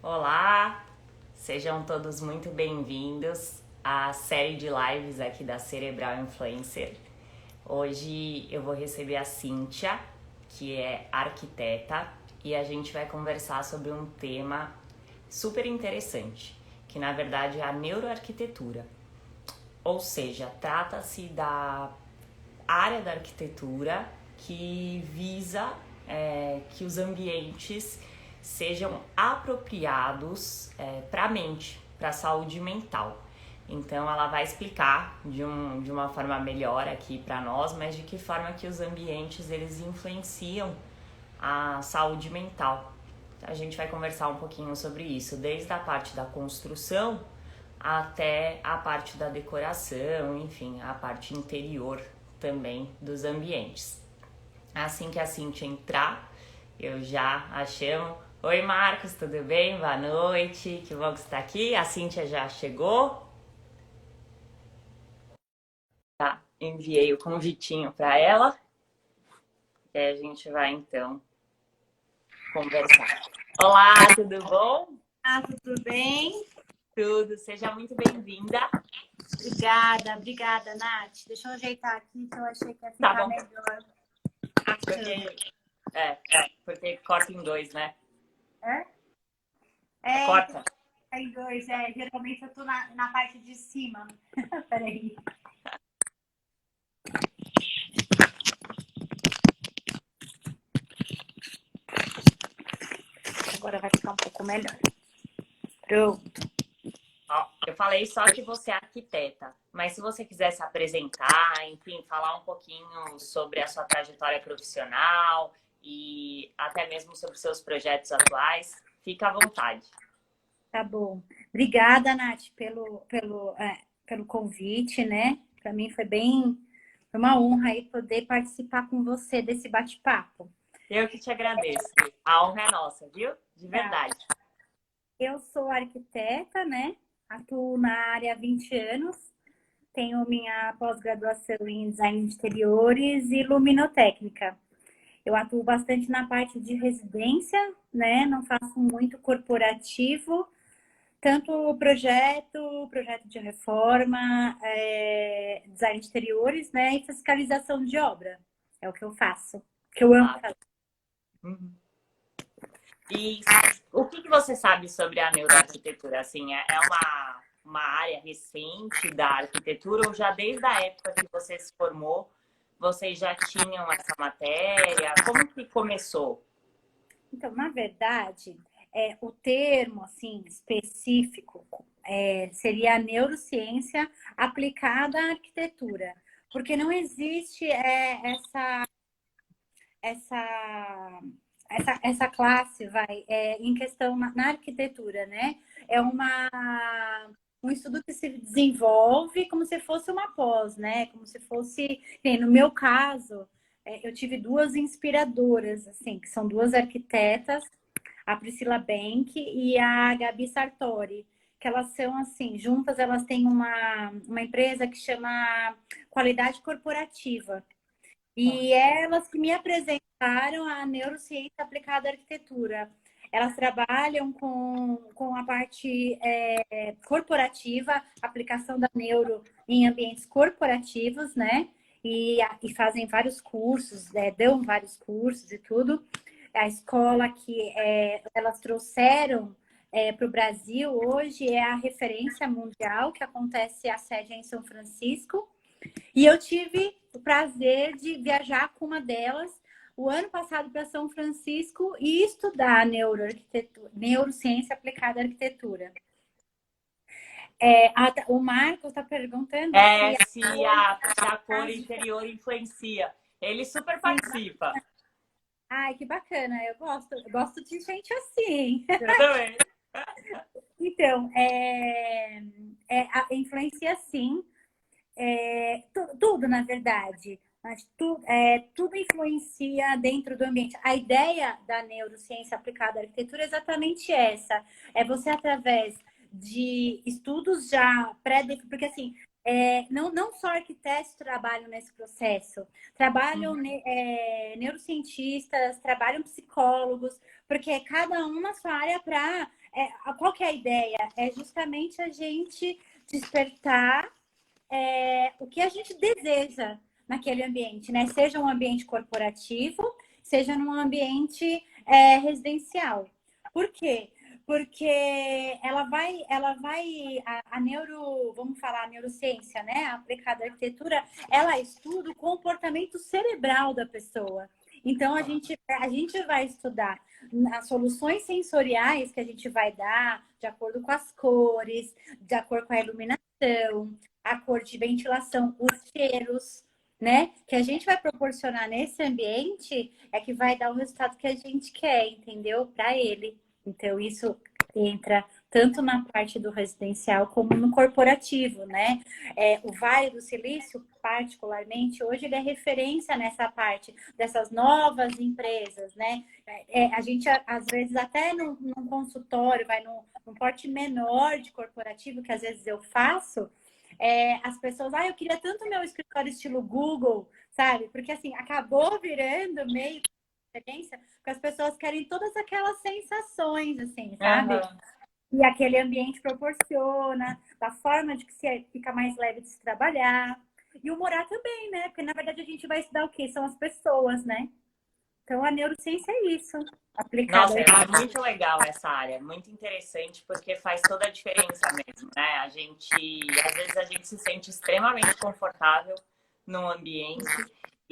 Olá, sejam todos muito bem-vindos à série de lives aqui da Cerebral Influencer. Hoje eu vou receber a Cíntia, que é arquiteta, e a gente vai conversar sobre um tema super interessante, que na verdade é a neuroarquitetura. Ou seja, trata-se da área da arquitetura que visa que os ambientes sejam apropriados para a mente, para a saúde mental. Então ela vai explicar de uma forma melhor aqui para nós, mas de que forma que os ambientes eles influenciam a saúde mental. A gente vai conversar um pouquinho sobre isso, desde a parte da construção até a parte da decoração, enfim, a parte interior também dos ambientes. Assim que a Cintia entrar, eu já a chamo. Oi, Marcos, tudo bem? Boa noite, que bom que você está aqui. A Cintia já chegou. Tá, enviei o convitinho para ela. E a gente vai então conversar. Olá, tudo bom? Ah, tudo bem? Tudo, seja muito bem-vinda. Obrigada, Nath. Deixa eu ajeitar aqui que eu achei que ia Tá ficar bom, melhor a câmera. porque, porque corta em dois, né? É? É, Corta. tem dois. Geralmente eu tô na parte de cima. Peraí. Agora vai ficar um pouco melhor. Pronto. Ó, eu falei só que você é arquiteta, mas se você quiser se apresentar, enfim, falar um pouquinho sobre a sua trajetória profissional e até mesmo sobre seus projetos atuais, fica à vontade. Tá bom. Obrigada, Nath, pelo convite, né? Para mim foi uma honra aí poder participar com você desse bate-papo. Eu que te agradeço. A honra é nossa, viu? De Tá. verdade. Eu sou arquiteta, né? Atuo na área há 20 anos. Tenho minha pós-graduação em design de interiores e luminotécnica. Eu atuo bastante na parte de residência, né? Não faço muito corporativo, tanto projeto de reforma, design de interiores, né? E fiscalização de obra. É o que eu faço, que eu amo Ah, fazer. uhum. E o que você sabe sobre a neuroarquitetura? Assim, é uma área recente da arquitetura ou já desde a época que você se formou, vocês já tinham essa matéria? Como que começou? Então, na verdade, o termo assim específico seria a neurociência aplicada à arquitetura, porque não existe essa, essa classe, em questão na arquitetura, né? É um estudo que se desenvolve como se fosse uma pós, né? Como se fosse, no meu caso, eu tive duas inspiradoras, assim, que são duas arquitetas, a Priscila Bank e a Gabi Sartori, que elas são assim, juntas elas têm uma empresa que chama Qualidade Corporativa. E elas que me apresentaram a neurociência aplicada à arquitetura. Elas trabalham com a parte corporativa, aplicação da neuro em ambientes corporativos, né? E fazem vários cursos, dão vários cursos e tudo. A escola que elas trouxeram para o Brasil hoje é a referência mundial, que acontece a sede é em São Francisco. E eu tive o prazer de viajar com uma delas o ano passado para São Francisco e estudar neurociência aplicada à arquitetura. O Marcos está perguntando É, se se a cor interior influencia. Ele super participa. Ai, que bacana, eu gosto de gente assim. Eu também. Então, influencia sim, tudo, na verdade. Mas tudo influencia dentro do ambiente. A ideia da neurociência aplicada à arquitetura é exatamente essa. É você, através de estudos já pré-definidos, porque assim, não só arquitetos trabalham nesse processo, trabalham neurocientistas, trabalham psicólogos, porque cada um na sua área para qual que é a ideia? É justamente a gente despertar o que a gente deseja naquele ambiente, né? Seja um ambiente corporativo, seja num ambiente residencial. Por quê? Porque a neuro, vamos falar, a neurociência, né? Aplicada à arquitetura, ela estuda o comportamento cerebral da pessoa. Então, a gente vai estudar as soluções sensoriais que a gente vai dar de acordo com as cores, de acordo com a iluminação, a cor de ventilação, os cheiros, né? Que a gente vai proporcionar nesse ambiente é que vai dar o resultado que a gente quer, entendeu? Para ele. Então, isso entra tanto na parte do residencial como no corporativo, né? O Vale do Silício, particularmente, hoje ele é referência nessa parte dessas novas empresas, né? A gente, às vezes, até num consultório, vai num porte menor de corporativo, que às vezes eu faço, as pessoas, eu queria tanto meu escritório estilo Google, sabe? Porque assim, acabou virando meio referência, porque as pessoas querem todas aquelas sensações, assim, sabe? Aham. E aquele ambiente proporciona, da forma de que fica mais leve de se trabalhar. E o morar também, né? Porque na verdade a gente vai estudar o quê? São as pessoas, né? Então a neurociência é isso, aplicada. Nossa, é muito legal essa área, muito interessante, porque faz toda a diferença mesmo, né? Às vezes a gente se sente extremamente confortável num ambiente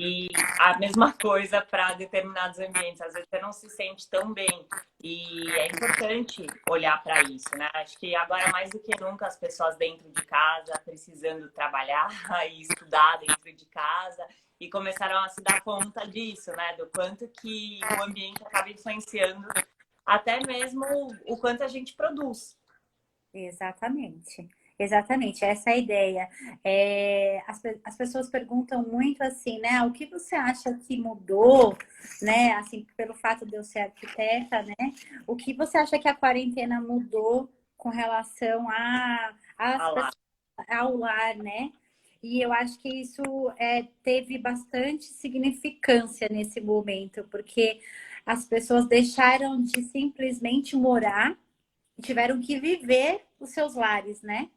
e a mesma coisa para determinados ambientes. Às vezes você não se sente tão bem e é importante olhar para isso, né? Acho que agora mais do que nunca as pessoas dentro de casa precisando trabalhar e estudar dentro de casa e começaram a se dar conta disso, né? Do quanto que o ambiente acaba influenciando até mesmo o quanto a gente produz. Exatamente. Exatamente, essa é a ideia. As pessoas perguntam muito assim, né? O que você acha que mudou, né? Assim, pelo fato de eu ser arquiteta, né? O que você acha que a quarentena mudou com relação às Ah lá. pessoas, ao lar, né? E eu acho que isso teve bastante significância nesse momento, porque as pessoas deixaram de simplesmente morar e tiveram que viver os seus lares, né?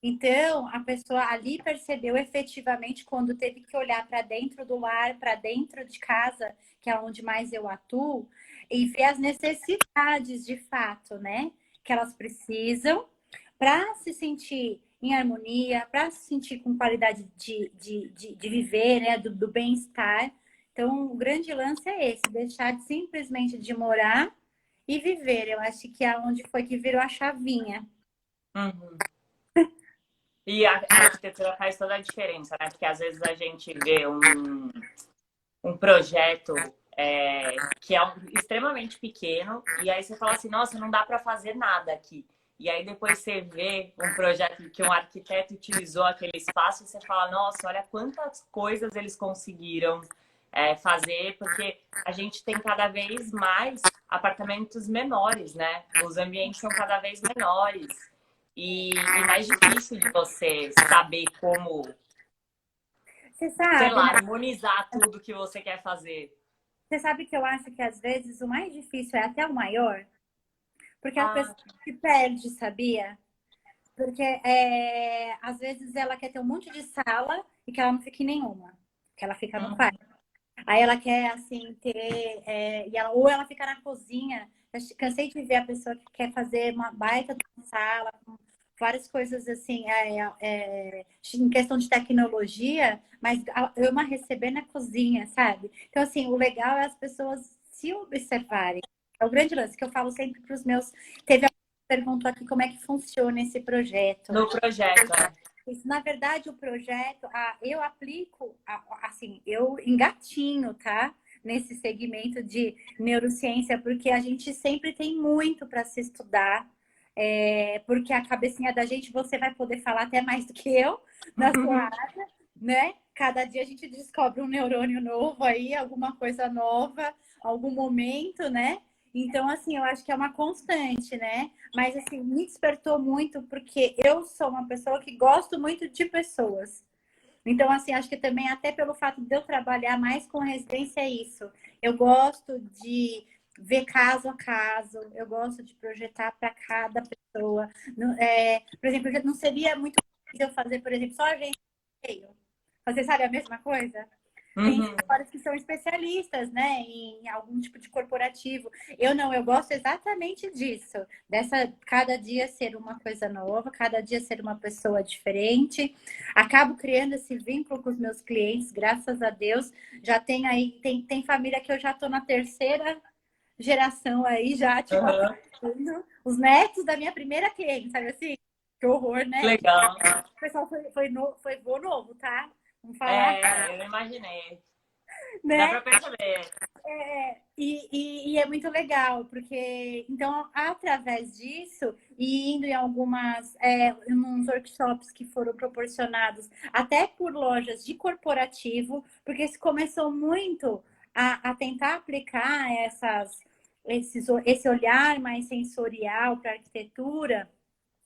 Então, a pessoa ali percebeu efetivamente quando teve que olhar para dentro do lar, para dentro de casa, que é onde mais eu atuo, e ver as necessidades de fato, né? Que elas precisam para se sentir em harmonia, para se sentir com qualidade de viver, né? Do bem-estar. Então, o grande lance é esse, deixar simplesmente de morar e viver. Eu acho que é onde foi que virou a chavinha. Uhum. E a arquitetura faz toda a diferença, né? Porque às vezes a gente vê um projeto que é extremamente pequeno e aí você fala assim, nossa, não dá para fazer nada aqui. E aí depois você vê um projeto que um arquiteto utilizou aquele espaço e você fala, nossa, olha quantas coisas eles conseguiram fazer, porque a gente tem cada vez mais apartamentos menores, né? Os ambientes são cada vez menores e mais difícil de você saber como, Você sei sabe, lá, né? harmonizar tudo que você quer fazer. Você sabe que eu acho que às vezes o mais difícil é até o maior, porque a Ah, pessoa se perde, sabia? Porque às vezes ela quer ter um monte de sala e que ela não fica em nenhuma, que ela fica no quarto. uhum. Aí ela quer assim ter, ou ela fica na cozinha. Eu cansei de ver a pessoa que quer fazer uma baita de uma sala com várias coisas assim, em questão de tecnologia, mas ama receber na cozinha, sabe? Então assim, o legal é as pessoas se observarem. É o grande lance que eu falo sempre para os meus. Teve alguém que perguntou aqui como é que funciona esse projeto. No projeto, é. Isso, na verdade, o projeto, eu aplico, assim, eu engatinho, tá? Nesse segmento de neurociência, porque a gente sempre tem muito para se estudar, porque a cabecinha da gente, você vai poder falar até mais do que eu na sua área, né? Cada dia a gente descobre um neurônio novo aí, alguma coisa nova, algum momento, né? Então, assim, eu acho que é uma constante, né? Mas, assim, me despertou muito porque eu sou uma pessoa que gosto muito de pessoas. Então, assim, acho que também até pelo fato de eu trabalhar mais com residência é isso. Eu gosto de ver caso a caso. Eu gosto de projetar para cada pessoa. Por exemplo, não seria muito difícil eu fazer, por exemplo, só agente de e-mail. Fazer, sabe, a mesma coisa? Tem Uhum. escritórios que são especialistas, né, em algum tipo de corporativo. Eu não, eu gosto exatamente disso, dessa cada dia ser uma coisa nova, cada dia ser uma pessoa diferente. Acabo criando esse vínculo com os meus clientes, graças a Deus. Já tem aí, tem família que eu já estou na terceira geração aí, já, tipo, Uhum. atendendo os netos da minha primeira cliente, sabe assim? Que horror, né? Legal. O pessoal foi vô novo, tá? Vamos falar, É, eu imaginei. Dá né? pra perceber. E é muito legal, porque então, através disso, e indo em uns workshops que foram proporcionados até por lojas de corporativo, porque se começou muito a tentar aplicar esse olhar mais sensorial para a arquitetura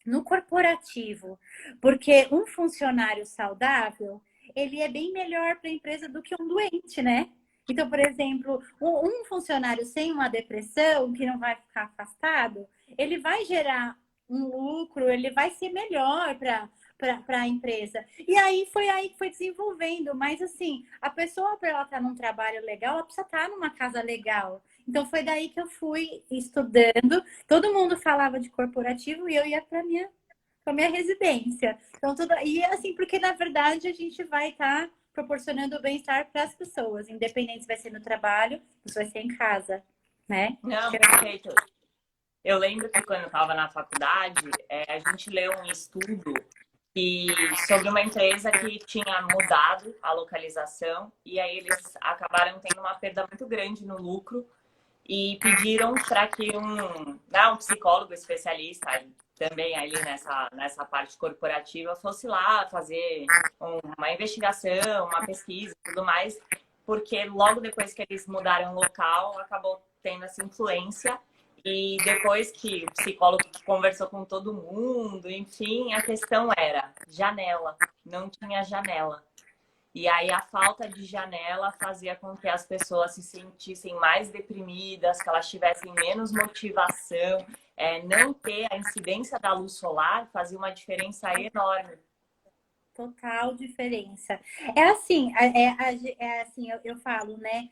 no corporativo, porque um funcionário saudável, ele é bem melhor para a empresa do que um doente, né? Então, por exemplo, um funcionário sem uma depressão, que não vai ficar afastado, ele vai gerar um lucro, ele vai ser melhor para a empresa. E aí que foi desenvolvendo. Mas assim, a pessoa, para ela estar num trabalho legal, ela precisa estar numa casa legal. Então foi daí que eu fui estudando. Todo mundo falava de corporativo e eu ia para minha residência. Então, tudo. E assim, porque na verdade a gente vai estar proporcionando bem-estar para as pessoas, independente se vai ser no trabalho ou se vai ser em casa, né? Não, perfeito. Eu lembro que quando eu estava na faculdade, a gente leu um estudo sobre uma empresa que tinha mudado a localização e aí eles acabaram tendo uma perda muito grande no lucro e pediram para que um psicólogo especialista também ali nessa parte corporativa fosse lá fazer uma investigação, uma pesquisa e tudo mais, porque logo depois que eles mudaram o local, acabou tendo essa influência. E depois que o psicólogo conversou com todo mundo, enfim, a questão era janela, não tinha janela. E aí a falta de janela fazia com que as pessoas se sentissem mais deprimidas, que elas tivessem menos motivação. Não ter a incidência da luz solar fazia uma diferença enorme. Total diferença. É assim, é assim, eu falo, né?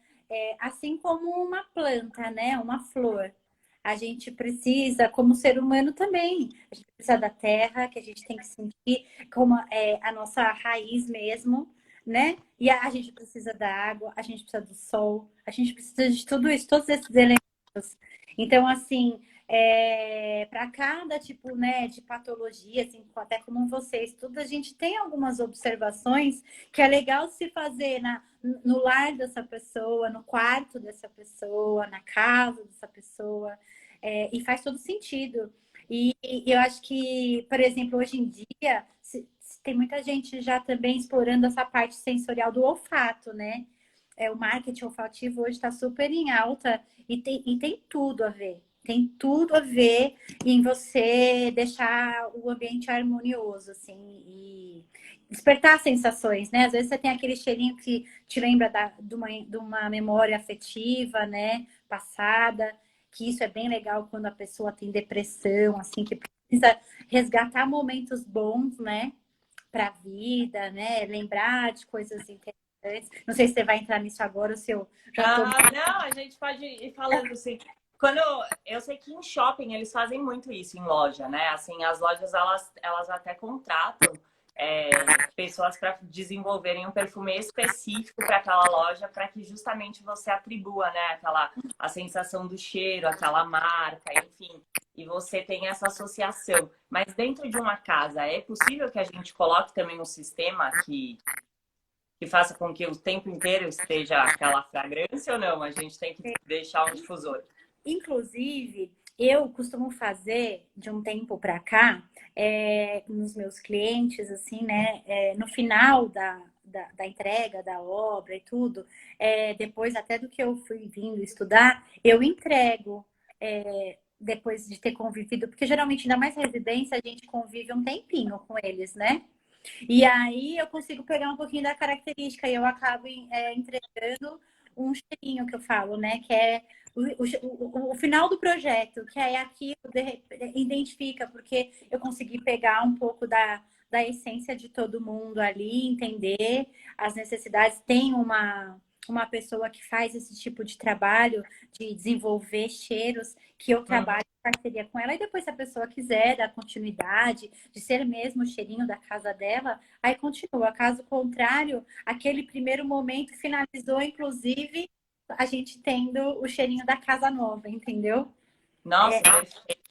Assim como uma planta, né? Uma flor. A gente precisa, como ser humano também, a gente precisa da terra, que a gente tem que sentir como a nossa raiz mesmo, né? E a gente precisa da água, a gente precisa do sol, a gente precisa de tudo isso, todos esses elementos. Então, assim, para cada tipo, né, de patologia, assim, até como você estuda, a gente tem algumas observações que é legal se fazer no lar dessa pessoa, no quarto dessa pessoa, na casa dessa pessoa, e faz todo sentido. E eu acho que, por exemplo, hoje em dia, tem muita gente já também explorando essa parte sensorial do olfato, né? O marketing olfativo hoje está super em alta e tem tudo a ver. Tem tudo a ver em você deixar o ambiente harmonioso, assim, e despertar sensações, né? Às vezes você tem aquele cheirinho que te lembra de uma memória afetiva, né? Passada, que isso é bem legal quando a pessoa tem depressão, assim, que precisa resgatar momentos bons, né? Para a vida, né? Lembrar de coisas interessantes. Não sei se você vai entrar nisso agora, ou se eu já estou. Não, a gente pode ir falando assim. Quando eu sei que em shopping eles fazem muito isso em loja, né? Assim, as lojas elas até contratam pessoas para desenvolverem um perfume específico para aquela loja, para que justamente você atribua, né, a sensação do cheiro, aquela marca, enfim, e você tem essa associação. Mas dentro de uma casa, é possível que a gente coloque também um sistema que faça com que o tempo inteiro esteja aquela fragrância ou não? A gente tem que deixar um difusor. Inclusive, eu costumo fazer de um tempo para cá, nos meus clientes, assim, né? No final da entrega da obra e tudo, depois até do que eu fui vindo estudar, eu entrego. Depois de ter convivido, porque geralmente, ainda mais residência, a gente convive um tempinho com eles, né? E aí eu consigo pegar um pouquinho da característica e eu acabo entregando um cheirinho que eu falo, né? Que é o final do projeto, que é aquilo, identifica, porque eu consegui pegar um pouco da essência de todo mundo ali, entender as necessidades. Tem uma pessoa que faz esse tipo de trabalho, de desenvolver cheiros, que eu Uhum. trabalho em parceria com ela, e depois, se a pessoa quiser dar continuidade, de ser mesmo o cheirinho da casa dela, aí continua. Caso contrário, aquele primeiro momento finalizou, inclusive, a gente tendo o cheirinho da casa nova, entendeu? Nossa, perfeito.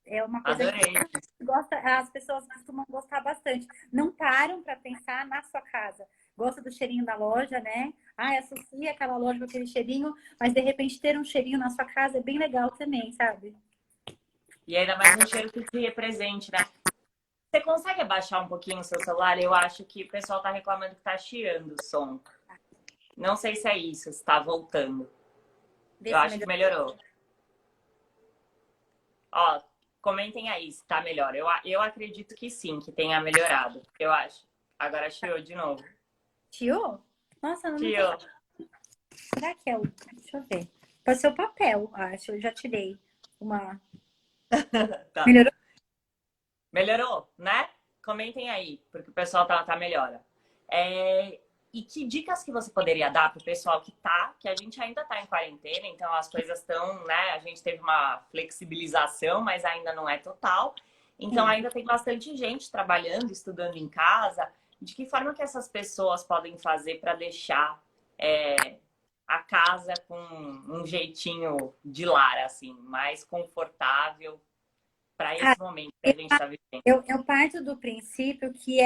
É uma coisa que Adorei. gosta, as pessoas costumam gostar bastante. Não param para pensar na sua casa. Gosta do cheirinho da loja, né? Ah, associa aquela loja com aquele cheirinho, mas de repente ter um cheirinho na sua casa é bem legal também, sabe? E ainda mais um cheiro que te represente, né? Você consegue abaixar um pouquinho o seu celular? Eu acho que o pessoal tá reclamando que tá chiando o som. Não sei se é isso, se tá voltando. Vê Eu se acho que melhor. melhorou. Ó, comentem aí se tá melhor. Eu acredito que sim, que tenha melhorado. Eu acho. Agora chiou de novo. Tio? Nossa, eu não tô. Chiou. Será que é o. Deixa eu ver. Pode ser o papel, acho. Eu já tirei uma. Tá. Melhorou? Melhorou, né? Comentem aí, porque o pessoal tá melhor. E que dicas que você poderia dar pro pessoal que a gente ainda tá em quarentena, então as coisas estão, né? A gente teve uma flexibilização, mas ainda não é total. Então Sim. ainda tem bastante gente trabalhando, estudando em casa. De que forma que essas pessoas podem fazer para deixar a casa com um jeitinho de lar, assim, mais confortável para esse momento que a gente está vivendo? Eu parto do princípio que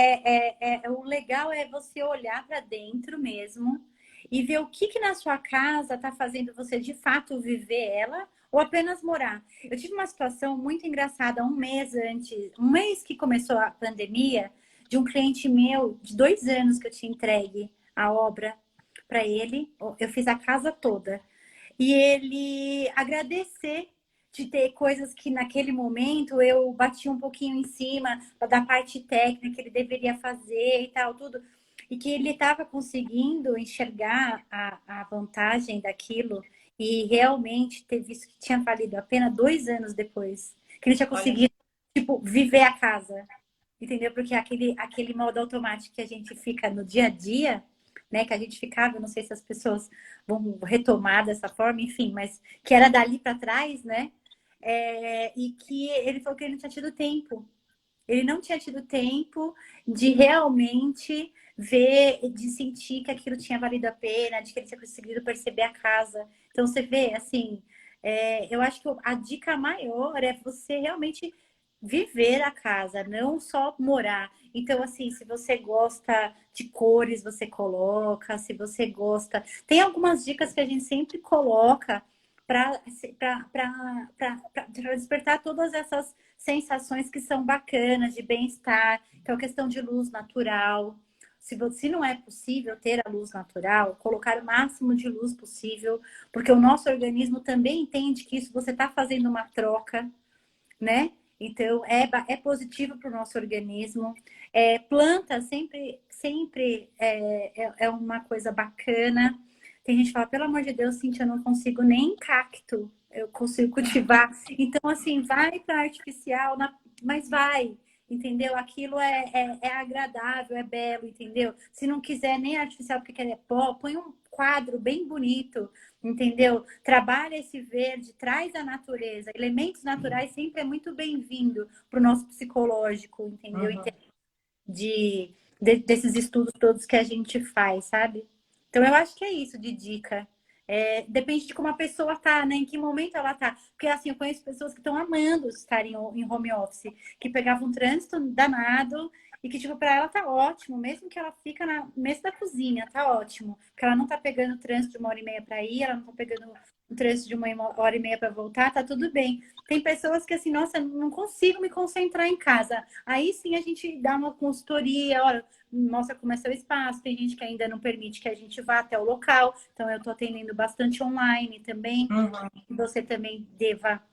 o legal é você olhar para dentro mesmo e ver o que na sua casa está fazendo você de fato viver ela ou apenas morar. Eu tive uma situação muito engraçada um mês antes, um mês que começou a pandemia, de um cliente meu de 2 anos que eu tinha entregue a obra para ele. Eu fiz a casa toda. E ele agradecer de ter coisas que naquele momento eu bati um pouquinho em cima da parte técnica que ele deveria fazer e tal, tudo. E que ele estava conseguindo enxergar a vantagem daquilo e realmente ter visto que tinha valido a pena 2 anos depois. Que ele tinha Olha, conseguido, tipo, viver a casa. Entendeu? Porque aquele modo automático que a gente fica no dia a dia, né? Que a gente ficava, não sei se as pessoas vão retomar dessa forma, enfim, mas que era dali para trás, né? E que ele falou que ele não tinha tido tempo. Ele não tinha tido tempo de realmente ver, de sentir que aquilo tinha valido a pena, de que ele tinha conseguido perceber a casa. Então você vê, assim, eu acho que a dica maior é você realmente viver a casa, não só morar. Então, assim, se você gosta de cores, você coloca. Se você gosta. Tem algumas dicas que a gente sempre coloca para despertar todas essas sensações que são bacanas, de bem-estar. Então, a questão de luz natural. Se não é possível ter a luz natural, colocar o máximo de luz possível, porque o nosso organismo também entende que isso você está fazendo uma troca, né? Então, é positivo para o nosso organismo. Planta sempre é uma coisa bacana. Tem gente que fala, pelo amor de Deus, Cintia, eu não consigo nem cacto, eu consigo cultivar. Então, assim, vai para artificial, mas vai, entendeu? Aquilo é agradável, é belo, entendeu? Se não quiser nem artificial porque quer pó, põe um quadro bem bonito, entendeu? Trabalha esse verde, traz a natureza. Elementos naturais sempre é muito bem-vindo para o nosso psicológico, entendeu? uhum. Desses estudos todos que a gente faz, sabe? Então, eu acho que é isso de dica. Depende de como a pessoa tá, né? Em que momento ela tá. Porque, assim, eu conheço pessoas que estão amando estar em home office, que pegavam um trânsito danado e que, tipo, para ela tá ótimo, mesmo que ela fica na mesa da cozinha, tá ótimo. Porque ela não tá pegando trânsito de 1 hora e meia para ir, ela não tá pegando um trânsito de 1 hora e meia para voltar, tá tudo bem. Tem pessoas que, assim, nossa, não consigo me concentrar em casa. Aí sim a gente dá uma consultoria, olha, mostra como é seu espaço. Tem gente que ainda não permite que a gente vá até o local, então eu estou atendendo bastante online também. Uhum. Você também deva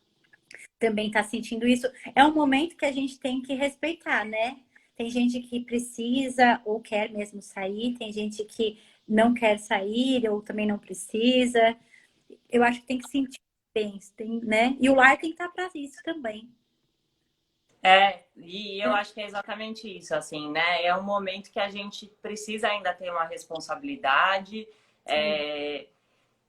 também estar sentindo isso. É um momento que a gente tem que respeitar, né? Tem gente que precisa ou quer mesmo sair, tem gente que não quer sair ou também não precisa. eu acho que tem que sentir bem, tem, né? E o lar tem que estar para isso também. E eu acho que é exatamente isso, assim, né? É um momento que a gente precisa ainda ter uma responsabilidade, Sim. é,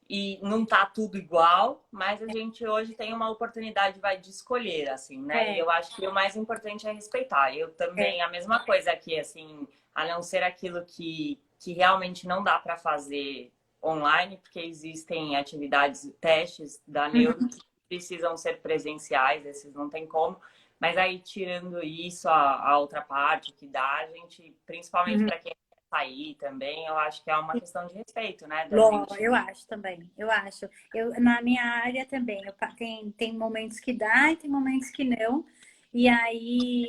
e não tá tudo igual, mas a gente hoje tem uma oportunidade, vai, de escolher, assim, né? E É, eu acho que o mais importante é respeitar. Eu é. também, a mesma coisa aqui, assim, a não ser aquilo que realmente não dá para fazer online, porque existem atividades, testes da Neuro Uhum, que precisam ser presenciais, esses não tem como. Mas aí, tirando isso, a outra parte que dá, a gente, principalmente uhum. para quem quer sair também, eu acho que é uma questão de respeito, né? Da Ló, gente. eu acho também, eu acho. Eu, na minha área também, tem momentos que dá e tem momentos que não. E aí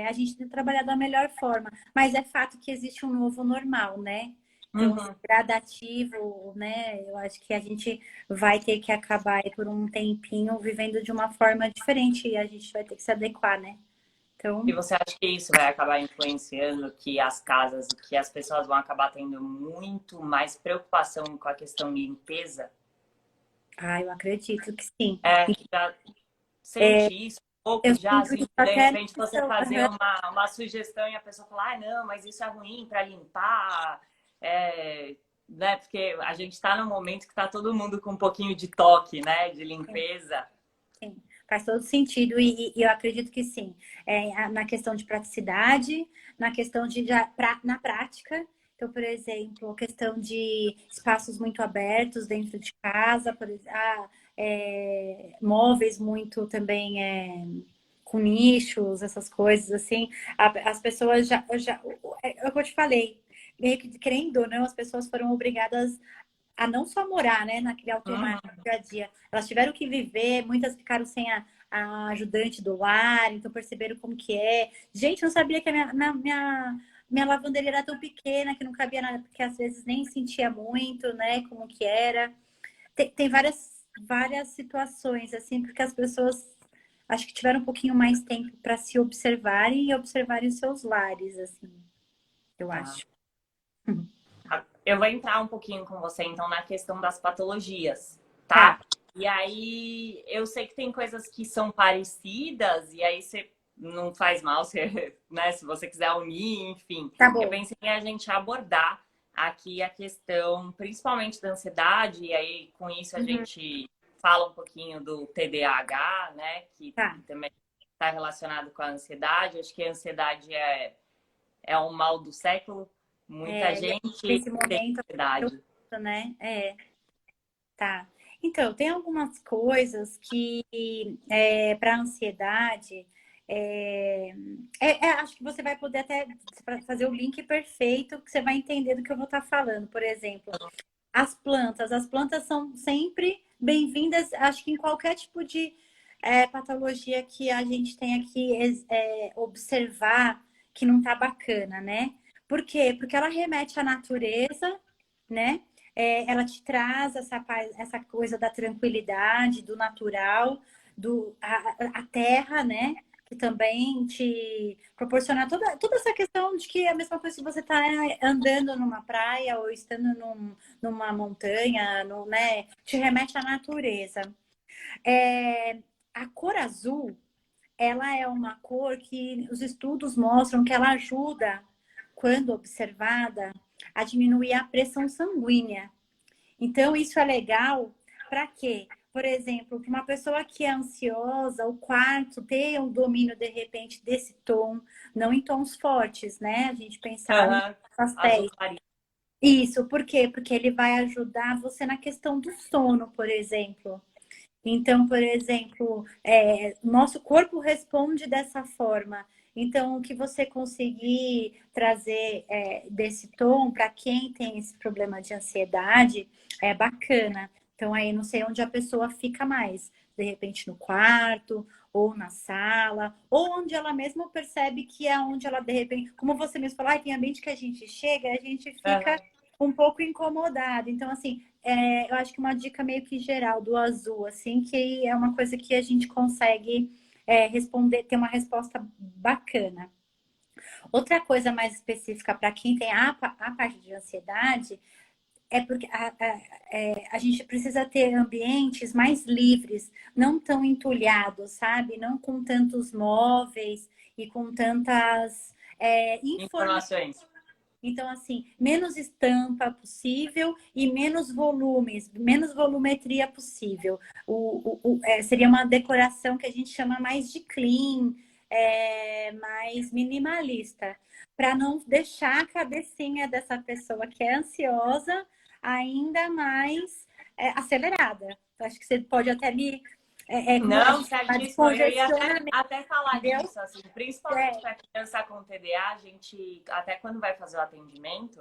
a gente tem que trabalhar da melhor forma. Mas é fato que existe um novo normal, né? Então, Uhum. gradativo, né? Eu acho que a gente vai ter que acabar aí por um tempinho vivendo de uma forma diferente e a gente vai ter que se adequar, né? E Então, você acha que isso vai acabar influenciando que as casas, que as pessoas vão acabar tendo muito mais preocupação com a questão de limpeza? eu acredito que sim. Já sente isso um pouco Eu já, sinto assim, isso de até na repente você questão. fazer uma sugestão e a pessoa falar, ah, não, mas isso é ruim para limpar, né? Porque a gente está num momento que está todo mundo com um pouquinho de toque, né, de limpeza. Sim, faz todo sentido e eu acredito que sim. Na questão de praticidade, na questão na prática. Então, por exemplo, questão de espaços muito abertos dentro de casa, por exemplo, móveis muito também com nichos, essas coisas assim. As pessoas é o que eu te falei, meio que querendo ou não, as pessoas foram obrigadas a não só morar, né, naquele automático Uhum. do dia a dia. Elas tiveram que viver, muitas ficaram sem a ajudante do lar, então perceberam como que é. Gente, não sabia que a minha lavanderia era tão pequena que não cabia nada, porque às vezes nem sentia muito, né, como que era. Tem várias situações, assim, porque as pessoas acho que tiveram um pouquinho mais tempo para se observarem e observarem os seus lares, assim, eu Tá. acho. Eu vou entrar um pouquinho com você, então, na questão das patologias, Tá, tá? E aí, eu sei que tem coisas que são parecidas, e aí você não faz mal, você, né, se você quiser unir, enfim. tá Eu bom. pensei em a gente abordar aqui a questão, principalmente da ansiedade, e aí, com isso, a Uhum, gente fala um pouquinho do TDAH, né, que tá. também está relacionado com a ansiedade. Acho que a ansiedade é um mal do século. Muita É, gente nesse tem momento, ansiedade. né? Tá. Então, tem algumas coisas que, para ansiedade, é, acho que você vai poder até fazer o link perfeito, que você vai entender do que eu vou estar falando. Por exemplo, as plantas são sempre bem-vindas, acho que em qualquer tipo de patologia que a gente tenha que observar que não tá bacana, né? Por quê? Porque ela remete à natureza, né? Ela te traz essa paz, essa coisa da tranquilidade, do natural, a terra, né? Que também te proporciona toda essa questão de que é a mesma coisa se você está andando numa praia ou estando numa montanha, né? Te remete à natureza. É, a cor azul, ela é uma cor que os estudos mostram que ela ajuda, quando observada, a diminuir a pressão sanguínea. Então, isso é legal para quê? Por exemplo, para uma pessoa que é ansiosa, o quarto ter o domínio, de repente, desse tom, não em tons fortes, né? A gente pensar em Aham. Azul pastéis. clarinho. Isso, por quê? Porque ele vai ajudar você na questão do sono, por exemplo. Então, por exemplo, nosso corpo responde dessa forma. Então, o que você conseguir trazer desse tom para quem tem esse problema de ansiedade é bacana. Então, aí não sei onde a pessoa fica mais. De repente no quarto, ou na sala, ou onde ela mesma percebe que é onde ela, de repente, como você mesmo falou, tem ambiente que a gente chega, a gente fica Aham. um pouco incomodado. Então, assim, eu acho que uma dica meio que geral do azul, assim, que é uma coisa que a gente consegue responder, ter uma resposta bacana. Outra coisa mais específica para quem tem a parte de ansiedade É porque a gente precisa ter ambientes mais livres, não tão entulhados, sabe? Não com tantos móveis e com tantas informações. Informações. Então, assim, menos estampa possível e menos volumes, menos volumetria possível. Seria uma decoração que a gente chama mais de clean, mais minimalista, para não deixar a cabecinha dessa pessoa que é ansiosa ainda mais acelerada. Então, acho que você pode até como a Não, gente chama de certíssimo. Eu ia congestionamento, até falar entendeu? disso, assim, principalmente É. para criança com TDA, a gente, até quando vai fazer o atendimento,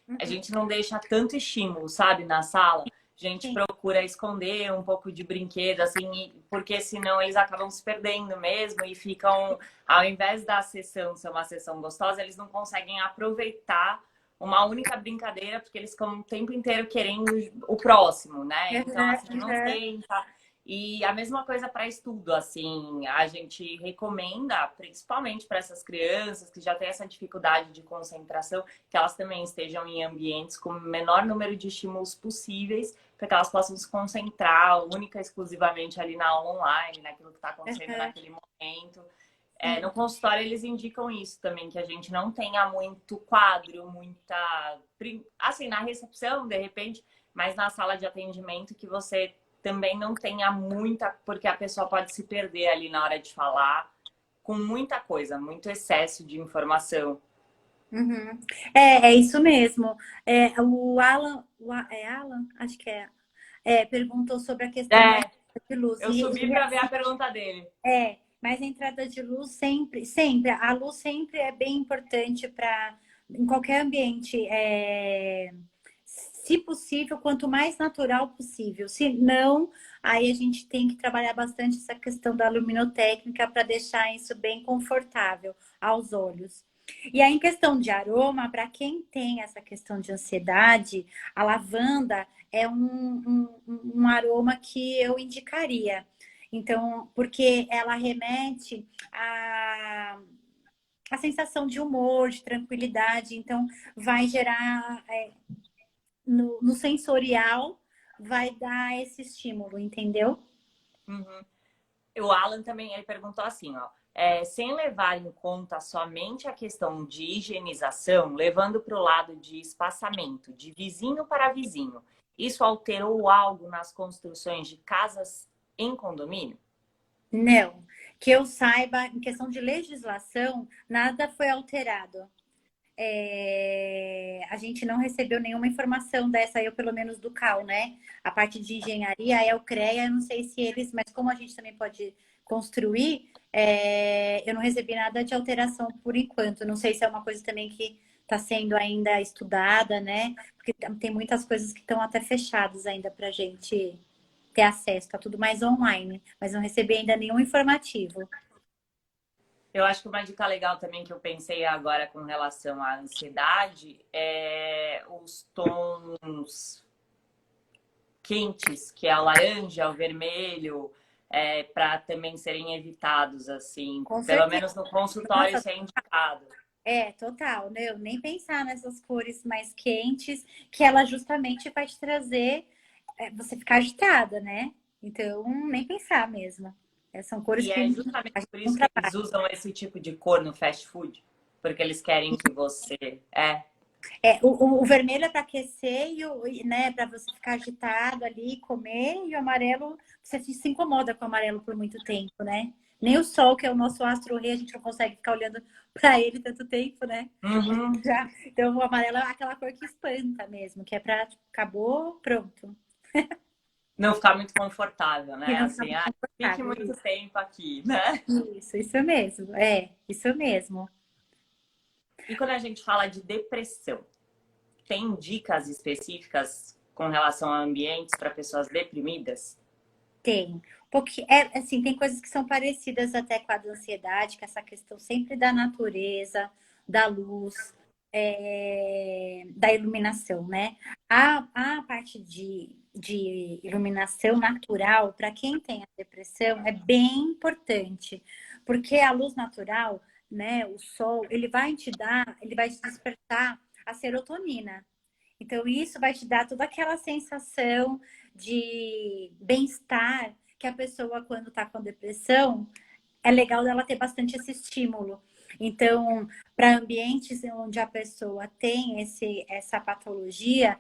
a Uhum. gente não deixa tanto estímulo, sabe, na sala. A gente Sim. procura esconder um pouco de brinquedo, assim, porque senão eles acabam se perdendo mesmo e ficam, ao invés da sessão ser uma sessão gostosa, eles não conseguem aproveitar uma única brincadeira, porque eles ficam o tempo inteiro querendo o próximo, né? Então, Uhum, assim, não uhum. senta. E a mesma coisa para estudo, assim, a gente recomenda, principalmente para essas crianças que já têm essa dificuldade de concentração, que elas também estejam em ambientes com o menor número de estímulos possíveis, para que elas possam se concentrar única e exclusivamente ali na aula online, naquilo que está acontecendo Uhum. naquele momento. No Sim. consultório eles indicam isso também, que a gente não tenha muito quadro, muita. Assim, na recepção, de repente, mas na sala de atendimento que você também não tenha muita, porque a pessoa pode se perder ali na hora de falar, com muita coisa, muito excesso de informação. Uhum. É isso mesmo. O Alan, Alan? Acho que perguntou sobre a questão da É, entrada de luz. eu subi para ver a pergunta dele. Mas a entrada de luz sempre, sempre, a luz sempre é bem importante para em qualquer ambiente. Se possível, quanto mais natural possível. Se não, aí a gente tem que trabalhar bastante essa questão da luminotécnica para deixar isso bem confortável aos olhos. E aí, em questão de aroma, para quem tem essa questão de ansiedade, a lavanda é um aroma que eu indicaria. Então, porque ela remete a sensação de humor, de tranquilidade. Então, vai gerar no sensorial, vai dar esse estímulo, entendeu? Uhum. O Alan também ele perguntou assim, ó, sem levar em conta somente a questão de higienização, levando para o lado de espaçamento, de vizinho para vizinho, isso alterou algo nas construções de casas em condomínio? Não. Que eu saiba, em questão de legislação, nada foi alterado. A gente não recebeu nenhuma informação dessa, eu pelo menos do CAL, né? A parte de engenharia é o CREA, eu não sei se eles, mas como a gente também pode construir, eu não recebi nada de alteração por enquanto. Não sei se é uma coisa também que está sendo ainda estudada, né? Porque tem muitas coisas que estão até fechadas ainda para a gente ter acesso, tá tudo mais online, mas não recebi ainda nenhum informativo. Eu acho que uma dica legal também que eu pensei agora com relação à ansiedade é os tons quentes, que é o laranja, o vermelho, para também serem evitados, assim. Com Pelo certeza. menos no consultório Nossa, isso é indicado. total, né? Eu nem pensar nessas cores mais quentes, que ela justamente vai te trazer você ficar agitada, né? Então, nem pensar mesmo. São cores E que é a justamente gente por não isso que eles trabalha. usam esse tipo de cor no fast food, porque eles querem que você. O vermelho é para aquecer né, para você ficar agitado ali, comer, e o amarelo, você se incomoda com o amarelo por muito tempo, né? Nem o sol, que é o nosso astro-rei, a gente não consegue ficar olhando para ele tanto tempo, né? Uhum. Então, o amarelo é aquela cor que espanta mesmo, que é para acabou, pronto. Não ficar muito confortável, E né? não ficar Assim, muito fique confortável. muito tempo aqui, né? Isso mesmo. Isso mesmo. E quando a gente fala de depressão, tem dicas específicas com relação a ambientes para pessoas deprimidas? Tem. Porque, assim, tem coisas que são parecidas até com a da ansiedade, que é essa questão sempre da natureza, da luz, da iluminação, né? A parte de iluminação natural, para quem tem a depressão, é bem importante, porque a luz natural, né, o sol, ele vai te despertar a serotonina. Então, isso vai te dar toda aquela sensação de bem-estar que a pessoa, quando está com depressão, é legal dela ter bastante esse estímulo. Então, para ambientes onde a pessoa tem essa patologia,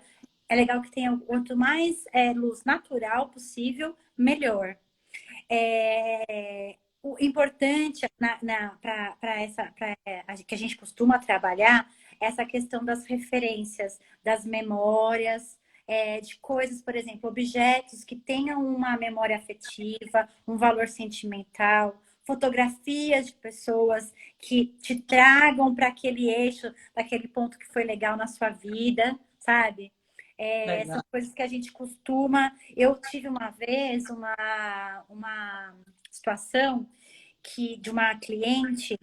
é legal que tenha quanto mais luz natural possível, melhor. O importante para que a gente costuma trabalhar é essa questão das referências, das memórias, de coisas, por exemplo, objetos que tenham uma memória afetiva, um valor sentimental, fotografias de pessoas que te tragam para aquele eixo, daquele ponto que foi legal na sua vida, sabe? São Legal. coisas que a gente costuma. Eu tive uma vez uma situação de uma cliente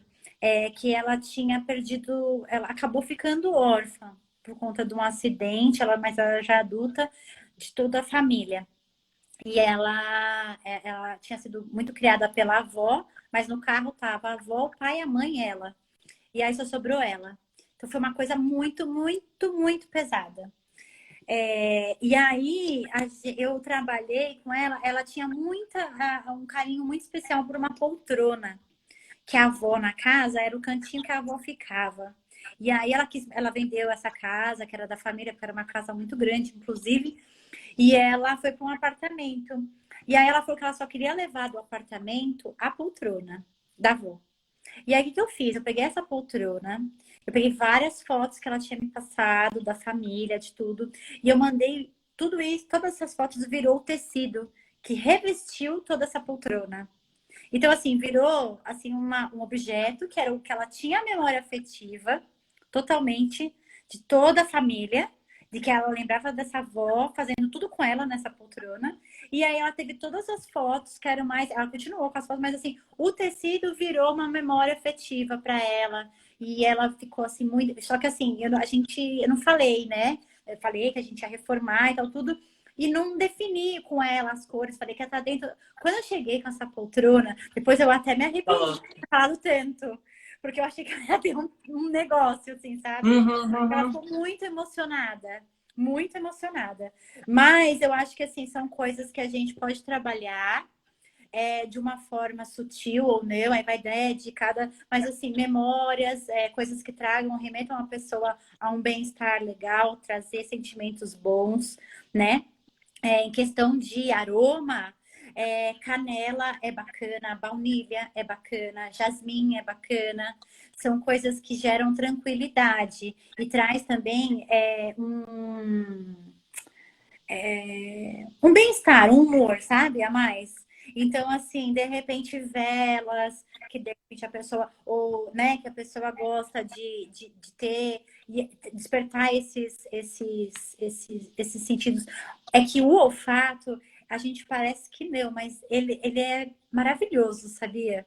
que ela tinha perdido, ela acabou ficando órfã por conta de um acidente, mas ela já é adulta, de toda a família. E ela tinha sido muito criada pela avó, mas no carro tava a avó, o pai, a mãe e ela. E aí só sobrou ela. Então foi uma coisa muito, muito, muito pesada. E aí eu trabalhei com ela, ela tinha um carinho muito especial por uma poltrona, que a avó na casa era o cantinho que a avó ficava. E aí ela vendeu essa casa, que era da família, porque era uma casa muito grande, inclusive, e ela foi para um apartamento. E aí ela falou que ela só queria levar do apartamento a poltrona da avó. E aí, o que eu fiz? Eu peguei essa poltrona, eu peguei várias fotos que ela tinha me passado, da família, de tudo, e eu mandei tudo isso, todas essas fotos virou o tecido que revestiu toda essa poltrona. Então, assim, virou assim um objeto que era o que ela tinha a memória afetiva, totalmente, de toda a família, de que ela lembrava dessa avó fazendo tudo com ela nessa poltrona. E aí ela teve todas as fotos, que eram mais. Ela continuou com as fotos, mas assim, o tecido virou uma memória afetiva para ela. E ela ficou assim, muito. Só que assim, eu não falei, né? Eu falei que a gente ia reformar e tal, tudo. E não defini com ela as cores, falei que ia estar dentro. Quando eu cheguei com essa poltrona, depois eu até me arrependi de Falou. ter falado tanto, porque eu achei que ela ia ter um negócio, assim, sabe? Uhum, Ela uhum. ficou muito emocionada. Mas eu acho que, assim, são coisas que a gente pode trabalhar de uma forma sutil ou não, aí vai de cada, mas assim, memórias, coisas que tragam, remetam a pessoa a um bem-estar legal, trazer sentimentos bons, né? Em questão de aroma, canela é bacana, baunilha é bacana, jasmim é bacana. São coisas que geram tranquilidade e traz também um bem-estar, um humor, sabe? A mais. Então, assim, de repente, velas, que de repente a pessoa, ou, né, que a pessoa gosta de ter, e despertar esses sentidos. É que o olfato, a gente parece que não, mas ele é maravilhoso, sabia?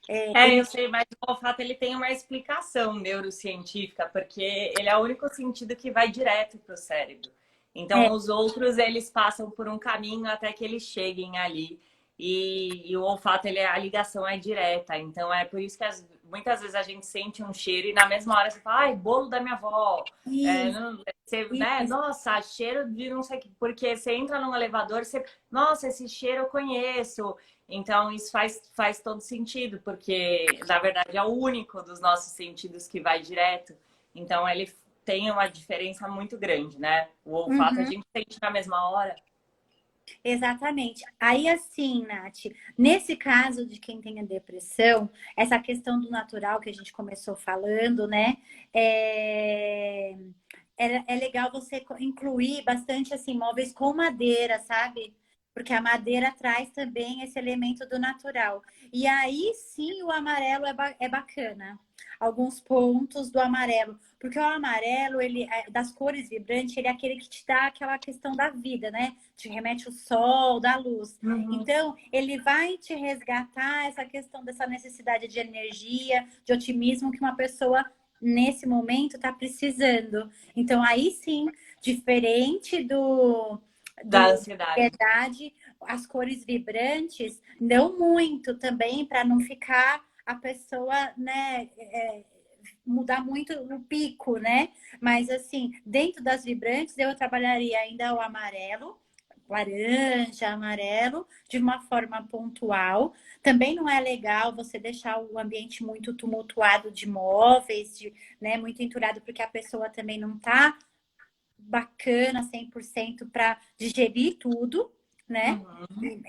Eu sei, mas o olfato ele tem uma explicação neurocientífica, porque ele é o único sentido que vai direto para o cérebro. É, Então, os outros, eles passam por um caminho até que eles cheguem ali. E o olfato, a ligação é direta. Então, é por isso que muitas vezes a gente sente um cheiro e na mesma hora você fala, ai, bolo da minha avó. isso, Né? isso. Nossa, cheiro de não sei o que. Porque você entra num elevador, nossa, esse cheiro eu conheço. Então, isso faz todo sentido, porque, na verdade, é o único dos nossos sentidos que vai direto. Então, ele tem uma diferença muito grande, né? O olfato a Uhum. gente sente na mesma hora. Exatamente. Aí, assim, Nath, nesse caso de quem tem a depressão, essa questão do natural que a gente começou falando, né? É, é legal você incluir bastante assim, móveis com madeira, sabe? Porque a madeira traz também esse elemento do natural. E aí sim o amarelo é bacana. Alguns pontos do amarelo. Porque o amarelo, ele das cores vibrantes, ele é aquele que te dá aquela questão da vida, né? Te remete o sol, da luz. Uhum. Então, ele vai te resgatar essa questão dessa necessidade de energia, de otimismo que uma pessoa nesse momento está precisando. Então, aí sim, diferente Da do ansiedade. ansiedade, as cores vibrantes, não muito também, para não ficar a pessoa, né, mudar muito o pico, né? Mas assim, dentro das vibrantes, eu trabalharia ainda o amarelo, laranja, amarelo, de uma forma pontual. Também não é legal você deixar o ambiente muito tumultuado de móveis, né, muito enturado, porque a pessoa também não tá bacana 100% para digerir tudo, né? Uhum.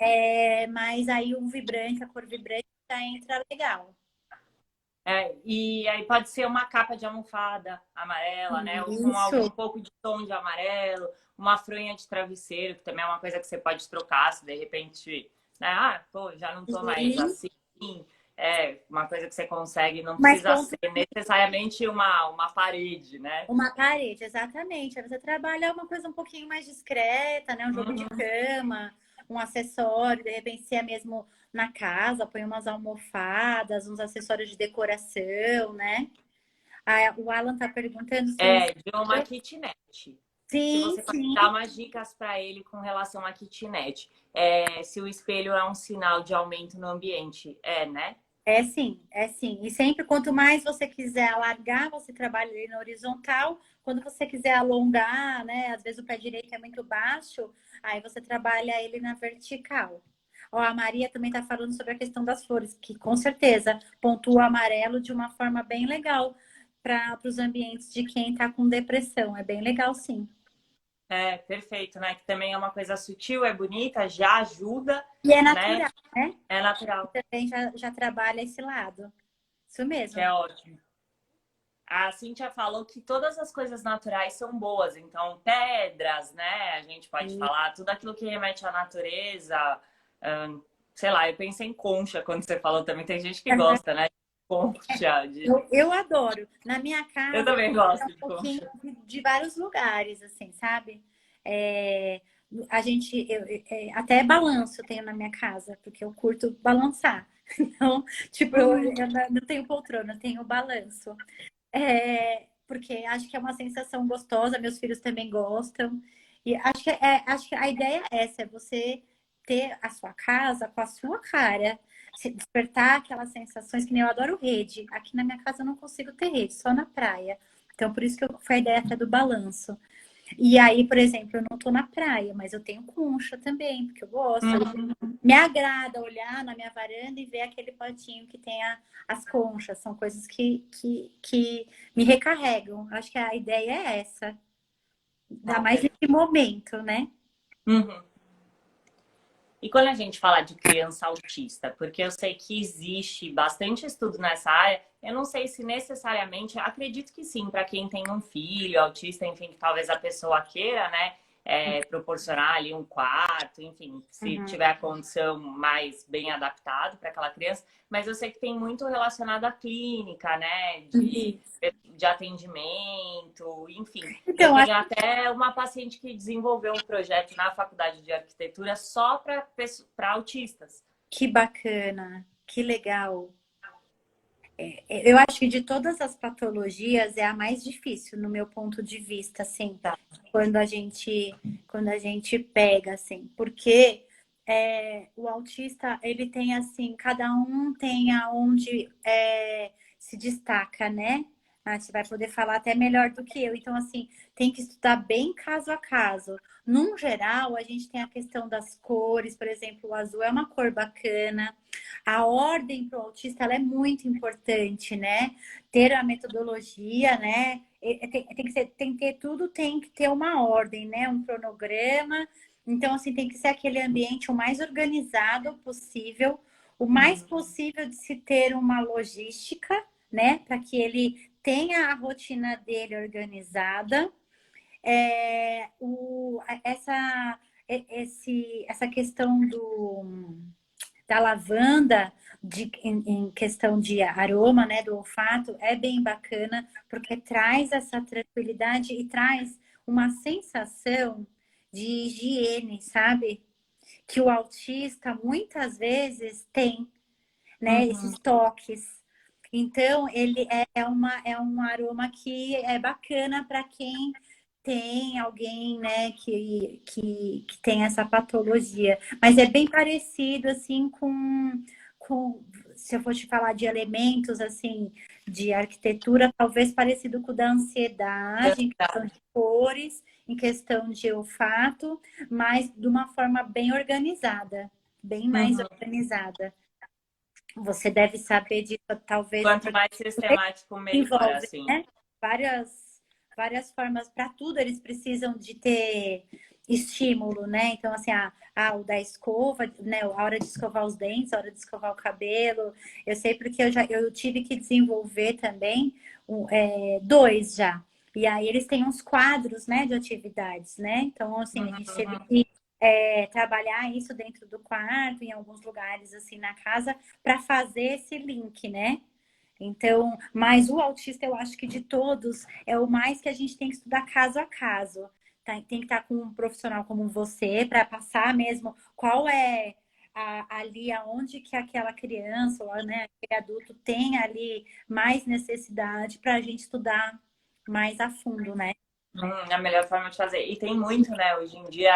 Mas aí o vibrante, a cor vibrante já entra legal. E aí pode ser uma capa de almofada amarela, né? Ou com algum Isso. pouco de tom de amarelo, uma fronha de travesseiro, que também é uma coisa que você pode trocar se de repente, né? Ah, pô, já não tô mais E assim. É uma coisa que você consegue, não mais precisa ponto ser necessariamente uma parede, né? uma parede, exatamente. Aí você trabalha uma coisa um pouquinho mais discreta, né? Um jogo de Uhum. cama, um acessório, de repente, se é mesmo na casa, põe umas almofadas, uns acessórios de decoração, né? Ah, o Alan tá perguntando se o... De uma kitnet. Se Sim, você pode sim. dar umas dicas para ele com relação à kitnet. Se o espelho é um sinal de aumento no ambiente. Né? É sim, é sim. E sempre, quanto mais você quiser alargar, você trabalha ele na horizontal. Quando você quiser alongar, né? Às vezes o pé direito é muito baixo, aí você trabalha ele na vertical. Ó, a Maria também está falando sobre a questão das flores, que com certeza pontua o amarelo de uma forma bem legal para os ambientes de quem está com depressão. É bem legal, sim. Perfeito, né? Que também é uma coisa sutil, é bonita, já ajuda, E é né? natural, né? É natural, Também já trabalha esse lado. Isso que mesmo. é ótimo. A Cíntia falou que todas as coisas naturais são boas, então pedras, né? A gente pode falar, tudo aquilo que remete à natureza. Sei lá, eu pensei em concha quando você falou também. Tem gente que gosta, né? Concha, Eu adoro. Na minha eu casa, eu também tenho gosto um de pouquinho concha. de vários lugares, assim, sabe? É, a gente, até balanço eu tenho na minha casa, porque eu curto balançar. Então, tipo, eu não tenho poltrona, eu tenho balanço. Porque acho que é uma sensação gostosa, meus filhos também gostam. E acho que a ideia é essa, é você ter a sua casa com a sua cara, se despertar aquelas sensações que nem eu adoro rede. Aqui na minha casa eu não consigo ter rede, só na praia. Então, por isso que foi a ideia até do balanço. E aí, por exemplo, eu não tô na praia, mas eu tenho concha também, porque eu gosto. Uhum. Me agrada olhar na minha varanda e ver aquele potinho que tem as conchas. São coisas que me recarregam. Acho que a ideia é essa. Dá Não, mais esse momento, né? Uhum. E quando a gente fala de criança autista, porque eu sei que existe bastante estudo nessa área, eu não sei se necessariamente, acredito que sim, para quem tem um filho autista, enfim, que talvez a pessoa queira, né, proporcionar ali um quarto, enfim, se Uhum. tiver a condição mais bem adaptado para aquela criança, mas eu sei que tem muito relacionado à clínica, né, de atendimento, enfim. Eu Então, tenho até uma paciente que desenvolveu um projeto na faculdade de arquitetura só para autistas. que bacana, que legal. Eu acho que de todas as patologias é a mais difícil, no meu ponto de vista, assim, Tá. quando a gente pega, assim, porque o autista, ele tem, assim, cada um tem aonde se destaca, né? Você vai poder falar até melhor do que eu. Então, assim, tem que estudar bem caso a caso. Num geral, a gente tem a questão das cores, por exemplo, o azul é uma cor bacana. A ordem para o autista ela é muito importante, né? Ter a metodologia, né? Tem que ter tudo, tem que ter uma ordem, né? Um cronograma. Então, assim, tem que ser aquele ambiente o mais organizado possível, o mais Uhum. possível de se ter uma logística, né? Para que ele tenha a rotina dele organizada. Essa questão da lavanda em questão de aroma, né, do olfato, é bem bacana, porque traz essa tranquilidade e traz uma sensação de higiene, sabe? Que o autista muitas vezes tem, né, Uhum. esses toques. Então, ele é um aroma que é bacana para quem tem alguém, né, que tem essa patologia. Mas é bem parecido, assim, com se eu for te falar de elementos, assim, de arquitetura, talvez parecido com o da ansiedade, em questão de cores, em questão de olfato, mas de uma forma bem organizada, bem mais Uhum. organizada. Você deve saber disso, talvez, Quanto porque mais sistemático, melhor, envolve, assim. né? Várias formas para tudo, eles precisam de ter estímulo, né? Então, assim, o da escova, né? A hora de escovar os dentes, a hora de escovar o cabelo. Eu sei porque eu tive que desenvolver também dois já. E aí eles têm uns quadros, né, de atividades, né? Então, assim, a gente teve Uhum. que trabalhar isso dentro do quarto, em alguns lugares, assim, na casa, para fazer esse link, né? Então, mas o autista, eu acho que de todos, é o mais que a gente tem que estudar caso a caso. Tá? Tem que estar com um profissional como você para passar mesmo qual é ali aonde que aquela criança ou né, aquele adulto tem ali mais necessidade para a gente estudar mais a fundo, né? É a melhor forma de fazer. E tem muito, né? Hoje em dia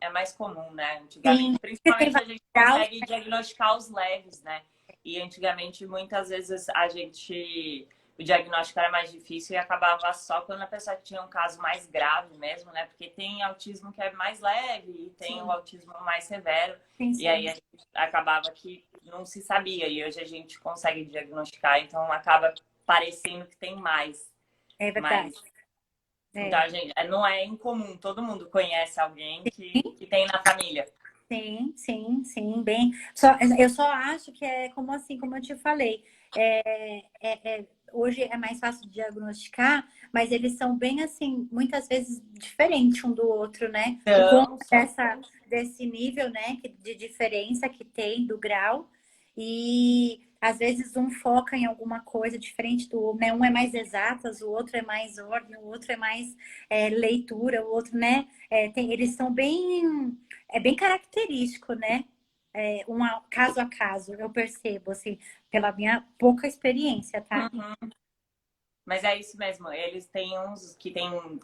é mais comum, né? Sim, Antigamente, porque tem principalmente, a vários gente graus. consegue diagnosticar os leves, né? E antigamente, muitas vezes, o diagnóstico era mais difícil e acabava só quando a pessoa tinha um caso mais grave mesmo, né? Porque tem autismo que é mais leve e tem o Sim, autismo mais severo. sim, E aí sim. a gente acabava que não se sabia. E hoje a gente consegue diagnosticar, então acaba parecendo que tem mais. É verdade. Mas então, É. gente, não é incomum, todo mundo conhece alguém que tem na família. Sim, sim, sim, bem. Eu só acho que é como assim, como eu te falei, hoje é mais fácil de diagnosticar, mas eles são bem assim, muitas vezes diferentes um do outro, né? Por conta Então, são. desse nível, né, de diferença que tem do grau. E às vezes um foca em alguma coisa diferente do outro, né? Um é mais exatas, o outro é mais ordem, o outro é mais leitura, o outro, né? Eles são bem característico, né? Caso a caso, eu percebo, assim, pela minha pouca experiência, tá? Uhum. Mas é isso mesmo, eles têm uns que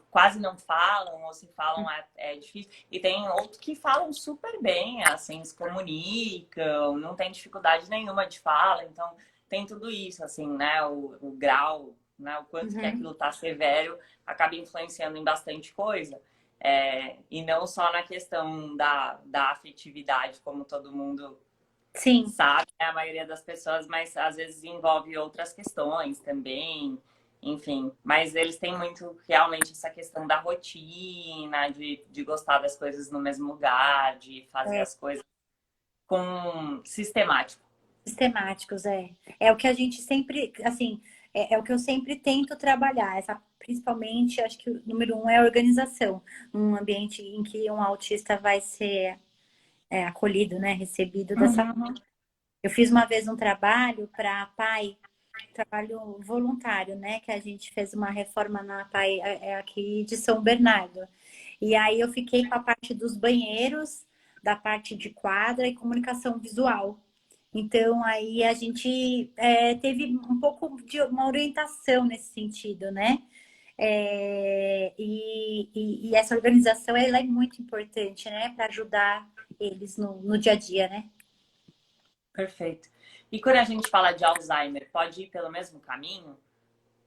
quase não falam, ou se falam é difícil, e tem outros que falam super bem, assim, se comunicam, não tem dificuldade nenhuma de fala, então tem tudo isso, assim, né? O grau, né? O quanto que Uhum. aquilo tá severo acaba influenciando em bastante coisa. E não só na questão da afetividade, como todo mundo Sim, sabe, né, a maioria das pessoas, mas às vezes envolve outras questões também, enfim. Mas eles têm muito realmente essa questão da rotina, de gostar das coisas no mesmo lugar, de fazer é, as coisas com sistemático. sistemáticos, é. É o que a gente sempre, assim, é o que eu sempre tento trabalhar. Principalmente, acho que o número um é a organização. Um ambiente em que um autista vai ser acolhido, né? Recebido dessa. Uhum. Eu fiz uma vez um trabalho para pai, trabalho voluntário, né? Que a gente fez uma reforma na pai aqui de São Bernardo. E aí eu fiquei com a parte dos banheiros, da parte de quadra e comunicação visual. Então aí a gente teve um pouco de uma orientação nesse sentido, né? E essa organização ela é muito importante, né? Para ajudar eles no dia a dia, né? Perfeito. E quando a gente fala de Alzheimer, pode ir pelo mesmo caminho?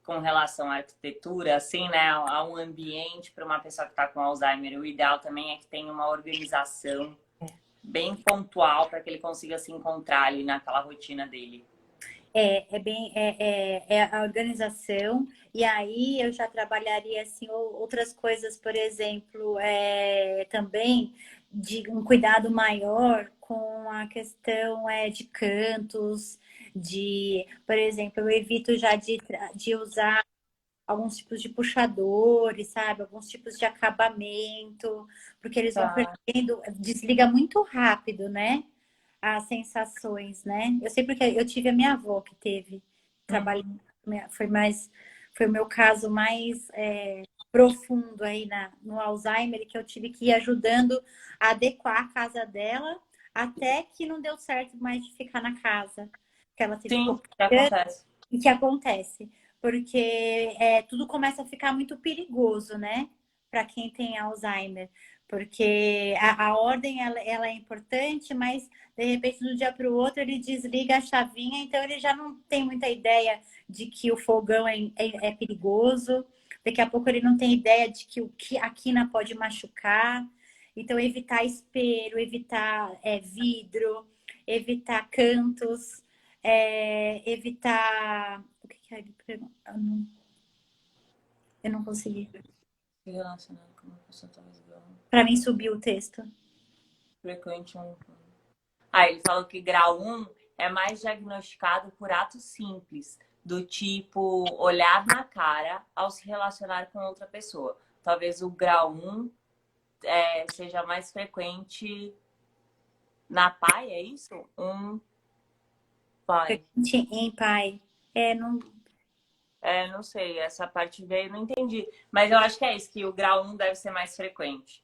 Com relação à arquitetura, assim, né, a um ambiente para uma pessoa que está com Alzheimer, o ideal também é que tenha uma organização bem pontual para que ele consiga se encontrar ali naquela rotina dele. É a organização, e aí eu já trabalharia assim outras coisas, por exemplo, também de um cuidado maior com a questão de cantos, por exemplo, eu evito já de usar alguns tipos de puxadores, sabe? Alguns tipos de acabamento, porque eles vão Tá. perdendo, desliga muito rápido, né? As sensações, né? Eu sei porque eu tive a minha avó que teve trabalho, Uhum. foi o meu caso mais profundo aí no Alzheimer, que eu tive que ir ajudando a adequar a casa dela, até que não deu certo mais de ficar na casa, que ela teve Sim, pouco. o que acontece? E que acontece? Porque tudo começa a ficar muito perigoso, né? Para quem tem Alzheimer. Porque a ordem ela é importante, mas de repente, de um dia para o outro, ele desliga a chavinha, então ele já não tem muita ideia de que o fogão é perigoso. Daqui a pouco ele não tem ideia de que a quina pode machucar. Então, evitar espelho, evitar vidro, evitar cantos, evitar. O que é? Eu não consegui. Relacionado com uma pessoa talvez grau Para mim, subiu o texto. frequente um. Ah, ele falou que grau um é mais diagnosticado por atos simples, do tipo olhar na cara ao se relacionar com outra pessoa. Talvez o grau um seja mais frequente na PAI, é isso? Pai. Frequente em pai. Não. Não sei, essa parte veio, não entendi. Mas eu acho que é isso, que o grau um deve ser mais frequente.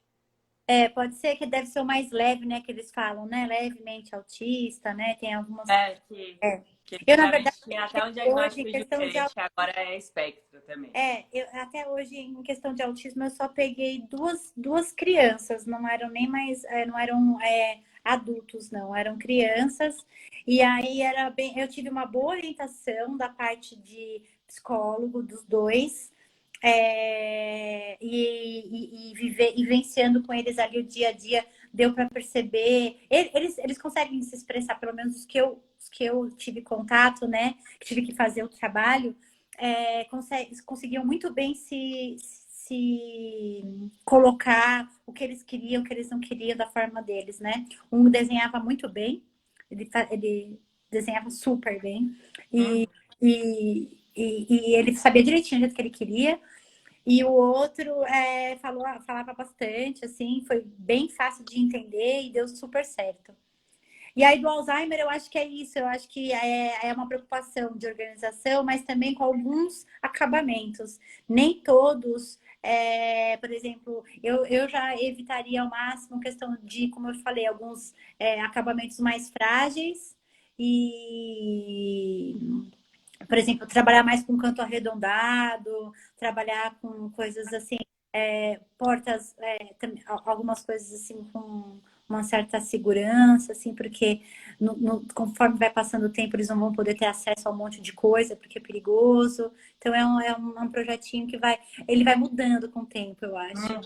Pode ser que deve ser o mais leve, né? Que eles falam, né? Levemente autista, né? Tem algumas. É. Que Eu, na verdade, antigamente tinha até um hoje, em diagnóstico questão de diferente, agora é espectro também. até hoje, em questão de autismo, eu só peguei duas crianças, não eram nem mais, não eram adultos, não, eram crianças. E aí era bem, eu tive uma boa orientação da parte de psicólogo dos dois. E vivenciando com eles ali o dia a dia, deu para perceber. Eles conseguem se expressar, pelo menos os que eu tive contato, né? Que tive que fazer o trabalho, conseguiam muito bem se colocar o que eles queriam, o que eles não queriam da forma deles, né? Um desenhava muito bem, ele desenhava super bem, e, e ele sabia direitinho o jeito que ele queria. E o outro falava bastante, assim, foi bem fácil de entender e deu super certo. E aí do Alzheimer eu acho que é isso, eu acho que é uma preocupação de organização, mas também com alguns acabamentos. Nem todos, por exemplo, eu já evitaria ao máximo questão de, como eu falei, alguns acabamentos mais frágeis e por exemplo, trabalhar mais com canto arredondado, trabalhar com coisas assim, portas, algumas coisas assim com uma certa segurança, assim, porque conforme vai passando o tempo, eles não vão poder ter acesso a um monte de coisa, porque é perigoso. Então é um projetinho que ele vai mudando com o tempo, eu acho.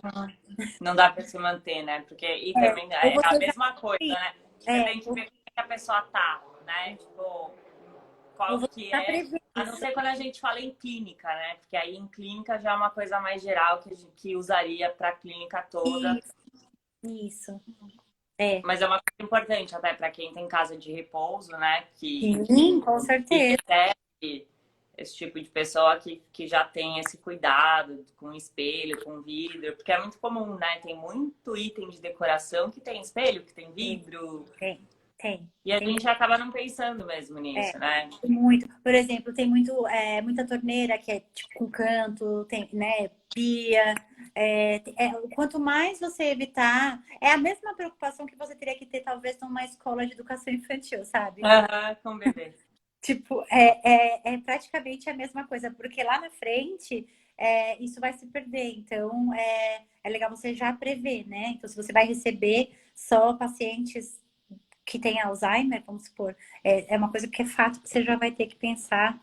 Não dá para se manter, né? Porque e também Ou é a você já mesma coisa, né? Você tem que ver como é que a pessoa tá, né? Tipo, ou qual você que já é. prevê A não isso. ser quando a gente fala em clínica, né? Porque aí em clínica já é uma coisa mais geral que usaria para a clínica toda. Isso. É. Mas é uma coisa importante até para quem tem casa de repouso, né? Sim, com Que certeza. recebe esse tipo de pessoa que já tem esse cuidado com espelho, com vidro, porque é muito comum, né? Tem muito item de decoração que tem espelho, que tem vidro, Tem. e a Tem gente acaba não pensando mesmo nisso, né? muito. Por exemplo, tem muita torneira que é tipo com canto, tem, né, pia. Quanto mais você evitar, é a mesma preocupação que você teria que ter, talvez, numa escola de educação infantil, sabe? Aham, com bebê. Tipo, é praticamente a mesma coisa, porque lá na frente isso vai se perder. Então, é legal você já prever, né? Então, se você vai receber só pacientes que têm Alzheimer, vamos supor, é uma coisa que é fato que você já vai ter que pensar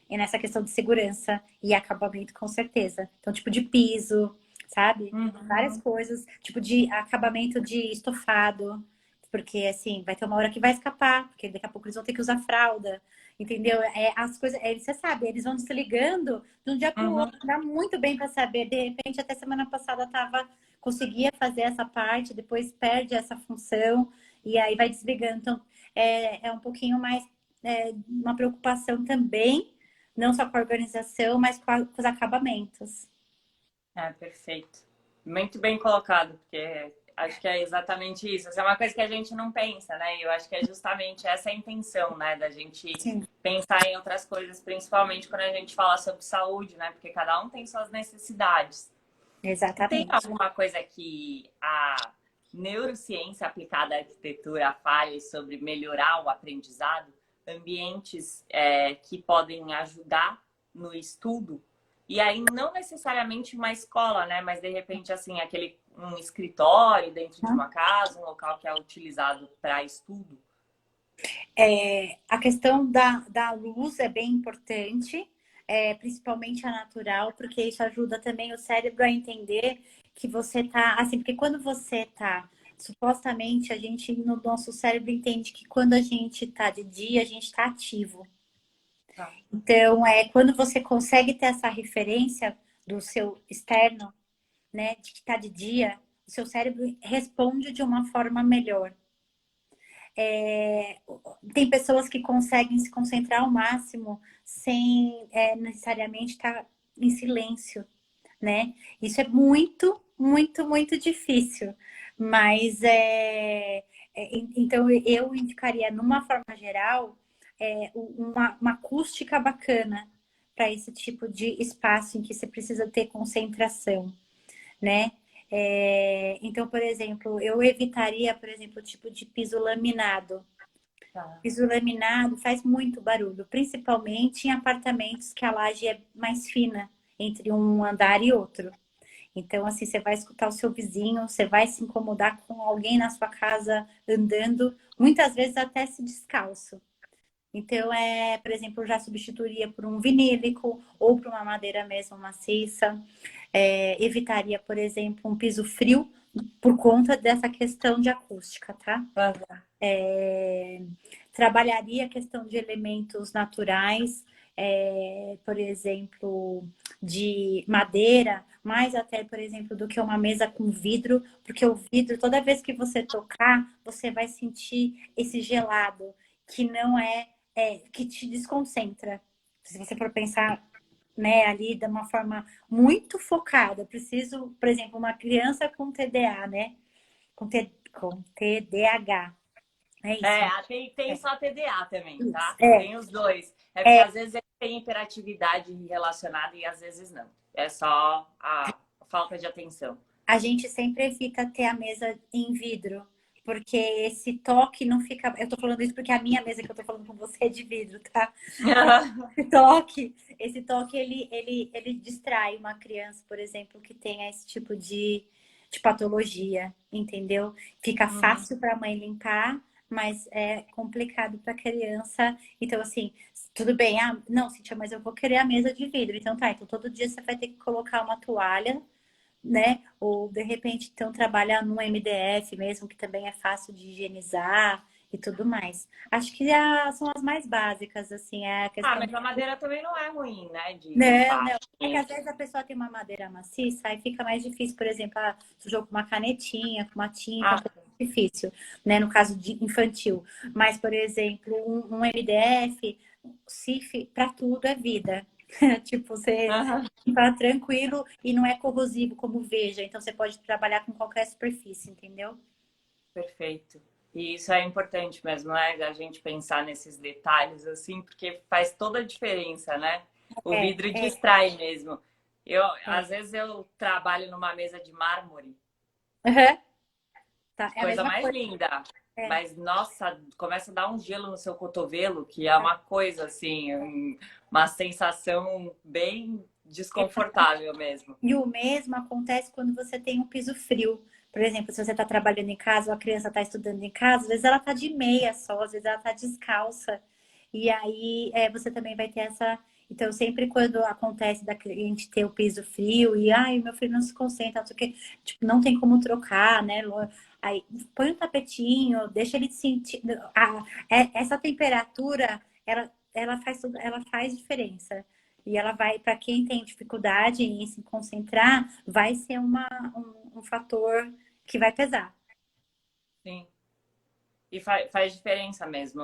nessa questão de segurança e acabamento, com certeza. Então, tipo de piso, sabe? Várias coisas, tipo de acabamento de estofado, porque assim, vai ter uma hora que vai escapar, porque daqui a pouco eles vão ter que usar fralda, entendeu? As coisas, você sabe, eles vão desligando de um dia para o Uhum. outro, dá muito bem para saber. De repente, até semana passada conseguia fazer essa parte, depois perde essa função e aí vai desligando. Então, é um pouquinho mais uma preocupação também, não só com a organização, mas com os acabamentos. Perfeito. Muito bem colocado, porque acho que é exatamente isso. Essa é uma coisa que a gente não pensa, né? E eu acho que é justamente essa a intenção, né? Da gente Sim, pensar em outras coisas, principalmente quando a gente fala sobre saúde, né? Porque cada um tem suas necessidades. Tem exatamente. alguma coisa que a neurociência aplicada à arquitetura fale sobre melhorar o aprendizado? Ambientes que podem ajudar no estudo? E aí, não necessariamente uma escola, né? Mas, de repente, assim, um escritório dentro de uma casa, um local que é utilizado para estudo? A questão da luz é bem importante, principalmente a natural, porque isso ajuda também o cérebro a entender que você tá, assim, porque quando você tá, supostamente a gente, no nosso cérebro entende que quando a gente tá de dia, a gente tá ativo. Tá. Então, quando você consegue ter essa referência do seu externo, né, de que tá de dia, o seu cérebro responde de uma forma melhor. Tem pessoas que conseguem se concentrar ao máximo sem necessariamente estar em silêncio, né? Isso é muito, muito, muito difícil. Mas então eu indicaria, numa forma geral, uma acústica bacana para esse tipo de espaço em que você precisa ter concentração, né? Então, por exemplo, eu evitaria, por exemplo, o tipo de piso laminado. Tá. Piso laminado faz muito barulho, principalmente em apartamentos que a laje é mais fina entre um andar e outro. Então, assim, você vai escutar o seu vizinho, você vai se incomodar com alguém na sua casa andando, muitas vezes até se descalço. Então, por exemplo, eu já substituiria por um vinílico ou por uma madeira mesmo maciça. Evitaria, por exemplo, um piso frio por conta dessa questão de acústica, tá? Uhum. Trabalharia a questão de elementos naturais, por exemplo, de madeira, mais até, por exemplo, do que uma mesa com vidro, porque o vidro, toda vez que você tocar, você vai sentir esse gelado, que não que te desconcentra. Se você for pensar, né, ali de uma forma muito focada, preciso, por exemplo, uma criança com TDA, né? Com TDAH. É isso. Tem só TDA também, Isso. tá? Tem os dois. É porque às vezes tem hiperatividade relacionada e às vezes não. É só a falta de atenção. A gente sempre evita ter a mesa em vidro, porque esse toque não fica. Eu tô falando isso porque a minha mesa que eu tô falando com você é de vidro, tá? Esse toque ele distrai uma criança, por exemplo, que tenha esse tipo de patologia, entendeu? Fica fácil para a mãe limpar, mas é complicado para a criança. Então, assim, tudo bem, não, Cíntia, mas eu vou querer a mesa de vidro. Então tá, então todo dia você vai ter que colocar uma toalha, né? Ou de repente então trabalhar num MDF mesmo, que também é fácil de higienizar e tudo mais. Acho que são as mais básicas, assim, é a questão. Mas a madeira também não é ruim, né? De Não, limpar. não. É que às vezes a pessoa tem uma madeira maciça, aí fica mais difícil, por exemplo, sujou com uma canetinha, com uma tinta, um Ah, pouco difícil, né? No caso de infantil. Mas, por exemplo, um MDF, CIF, para tudo é vida. Tipo, você tá tranquilo e não é corrosivo como veja. Então, você pode trabalhar com qualquer superfície, entendeu? perfeito. E isso é importante mesmo, né? A gente pensar nesses detalhes assim, porque faz toda a diferença, né? O É, vidro é, distrai mesmo. Às é. vezes eu trabalho numa mesa de mármore, Uhum. Tá, é a coisa mesma mais coisa. linda. É, Mas, nossa, começa a dar um gelo no seu cotovelo, que é uma coisa assim, uma sensação bem desconfortável mesmo. e o mesmo acontece quando você tem um piso frio. Por exemplo, se você está trabalhando em casa ou a criança está estudando em casa, às vezes ela está de meia só, às vezes ela está descalça. E aí você também vai ter essa. Então, sempre quando acontece da cliente ter o piso frio e ai, meu filho não se concentra, não sei o quê, tipo, não tem como trocar, né? Aí põe um tapetinho, deixa ele sentir. Essa temperatura, ela faz diferença. E ela vai, para quem tem dificuldade em se concentrar, vai ser um fator que vai pesar. Sim. E faz diferença mesmo,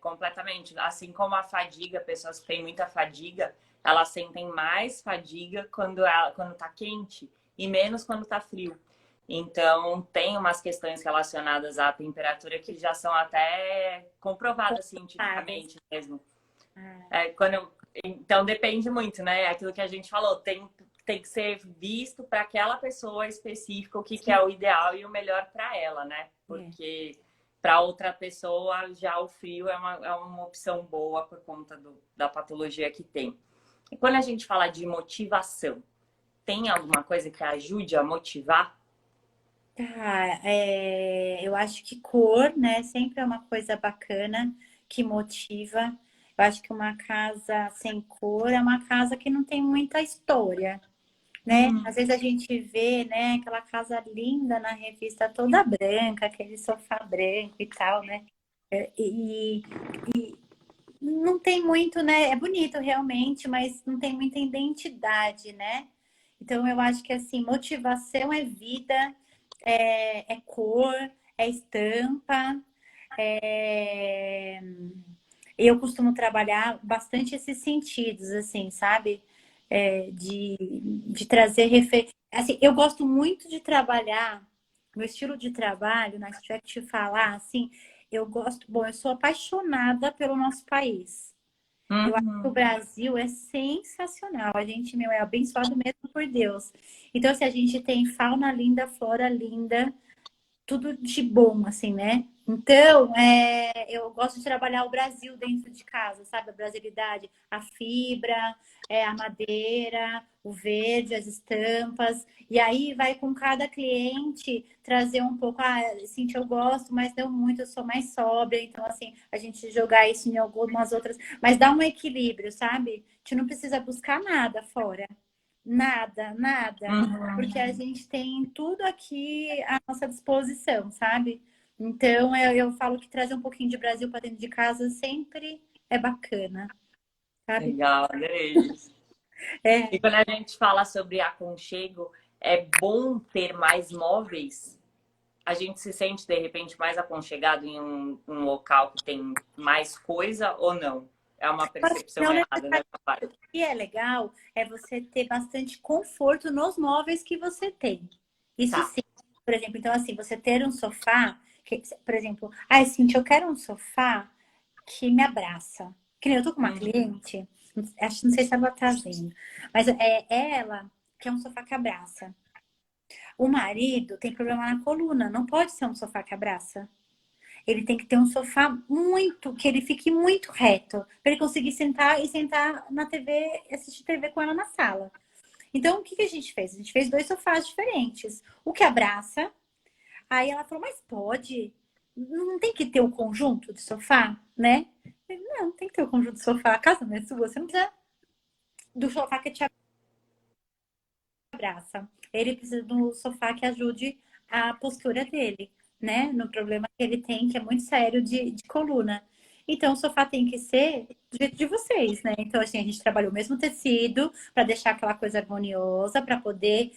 completamente. Assim como a fadiga, pessoas que têm muita fadiga, elas sentem mais fadiga quando tá quente e menos quando tá frio. Então, tem umas questões relacionadas à temperatura que já são até comprovadas Confortáveis. cientificamente mesmo. Ah, Então, depende muito, né? Aquilo que a gente falou, tem que ser visto para aquela pessoa específica o que é o ideal e o melhor para ela, né? é. Porque para outra pessoa já o frio é uma opção boa por conta da patologia que tem. E quando a gente fala de motivação, tem alguma coisa que ajude a motivar? Tá, eu acho que cor, né, sempre é uma coisa bacana que motiva. Eu acho que uma casa sem cor é uma casa que não tem muita história, né? Uhum. Às vezes a gente vê, né, aquela casa linda na revista toda branca, aquele sofá branco e tal, né? E não tem muito, né? É bonito realmente, mas não tem muita identidade, né? Então eu acho que assim, motivação é vida, é cor, é estampa. é- Eu costumo trabalhar bastante esses sentidos, assim, sabe? De trazer referência. Assim, eu gosto muito de trabalhar, meu estilo de trabalho, né? Se tiver que te falar, assim, eu gosto. Bom, eu sou apaixonada pelo nosso país. Eu acho que o Uhum. Brasil é sensacional. A gente, meu, é abençoado mesmo por Deus. Então, se a gente tem fauna linda, flora linda, tudo de bom, assim, né? Então, eu gosto de trabalhar o Brasil dentro de casa, sabe? A brasilidade, a fibra, a madeira, o verde, as estampas. E aí vai com cada cliente trazer um pouco, assim, eu gosto, mas não muito, eu sou mais sóbria. Então, assim, a gente jogar isso em algumas outras, mas dá um equilíbrio, sabe? A gente não precisa buscar nada fora. Nada, nada, porque Uhum. a gente tem tudo aqui à nossa disposição, sabe? Então eu falo que trazer um pouquinho de Brasil para dentro de casa sempre é bacana, sabe? Legal, adorei isso. E É, quando a gente fala sobre aconchego, é bom ter mais móveis? A gente se sente, de repente, mais aconchegado em um local que tem mais coisa ou não? É uma eu acho que percepção não errada da necessariamente. minha parte. O que é legal é você ter bastante conforto nos móveis que você tem. Isso Tá. sim. Por exemplo, então assim, você ter um sofá, por exemplo, Cintia, eu quero um sofá que me abraça. Que nem eu tô com uma Uhum. cliente, acho, não sei se ela tá vendo, mas é ela que é um sofá que abraça. O marido tem problema na coluna, não pode ser um sofá que abraça. Ele tem que ter um sofá muito, que ele fique muito reto, para ele conseguir sentar e sentar na TV, assistir TV com ela na sala. Então, o que a gente fez? A gente fez dois sofás diferentes. O que abraça. Aí ela falou, mas pode? Não tem que ter o conjunto de sofá, né? Eu falei, não, tem que ter o conjunto de sofá. A casa não é sua, você não precisa do sofá que te abraça. Ele precisa do sofá que ajude a postura dele, né? No problema que ele tem, que é muito sério de coluna. Então, o sofá tem que ser do jeito de vocês, né? Então, assim, a gente trabalhou o mesmo tecido para deixar aquela coisa harmoniosa, para poder,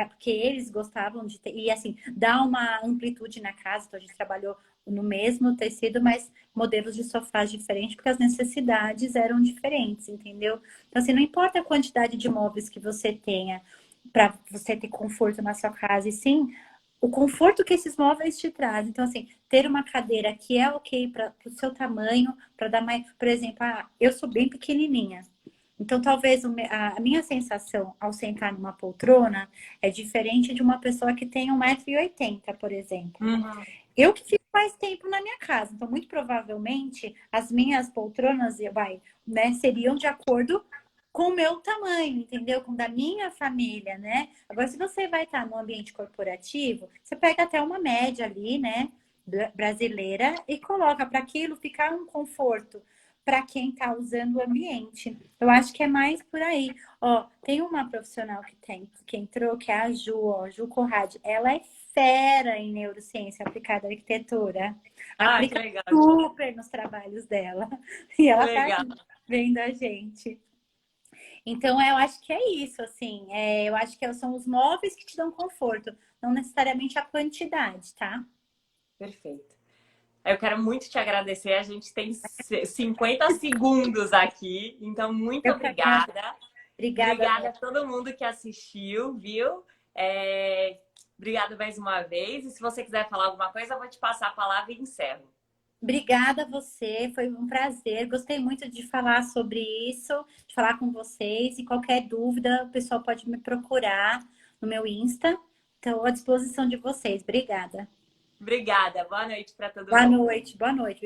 porque eles gostavam de ter, e assim, dar uma amplitude na casa. Então, a gente trabalhou no mesmo tecido, mas modelos de sofás diferentes, porque as necessidades eram diferentes, entendeu? Então, assim, não importa a quantidade de móveis que você tenha para você ter conforto na sua casa, e sim o conforto que esses móveis te trazem. Então, assim, ter uma cadeira que é ok para o seu tamanho, para dar mais. Por exemplo, eu sou bem pequenininha. Então, talvez a minha sensação ao sentar numa poltrona é diferente de uma pessoa que tem 1,80 m, por exemplo. Uhum. Eu que fico mais tempo na minha casa, então muito provavelmente as minhas poltronas né, seriam de acordo com o meu tamanho, entendeu? Com o da minha família, né? Agora, se você vai estar no ambiente corporativo, você pega até uma média ali, né, brasileira e coloca para aquilo ficar um conforto para quem está usando o ambiente. Eu acho que é mais por aí. Ó, tem uma profissional que entrou, que é a Ju, ó, Ju Conrad. Ela é fera em neurociência aplicada à arquitetura. Ah, que Aplica legal, Ju. super nos trabalhos dela. E Que ela tá legal. aí vendo a gente. Então, eu acho que é isso, assim. Eu acho que são os móveis que te dão conforto, não necessariamente a quantidade, tá? Perfeito. Eu quero muito te agradecer. A gente tem 50 segundos aqui, então muito Eu que agradeço. obrigada. Obrigada, Obrigada Débora. a todo mundo que assistiu, viu? Obrigada mais uma vez. E se você quiser falar alguma coisa, eu vou te passar a palavra e encerro. Obrigada a você, foi um prazer. Gostei muito de falar sobre isso, de falar com vocês. E qualquer dúvida, o pessoal pode me procurar no meu Insta. Estou à disposição de vocês. Obrigada. Obrigada. Boa noite para todo Boa mundo. noite, boa noite.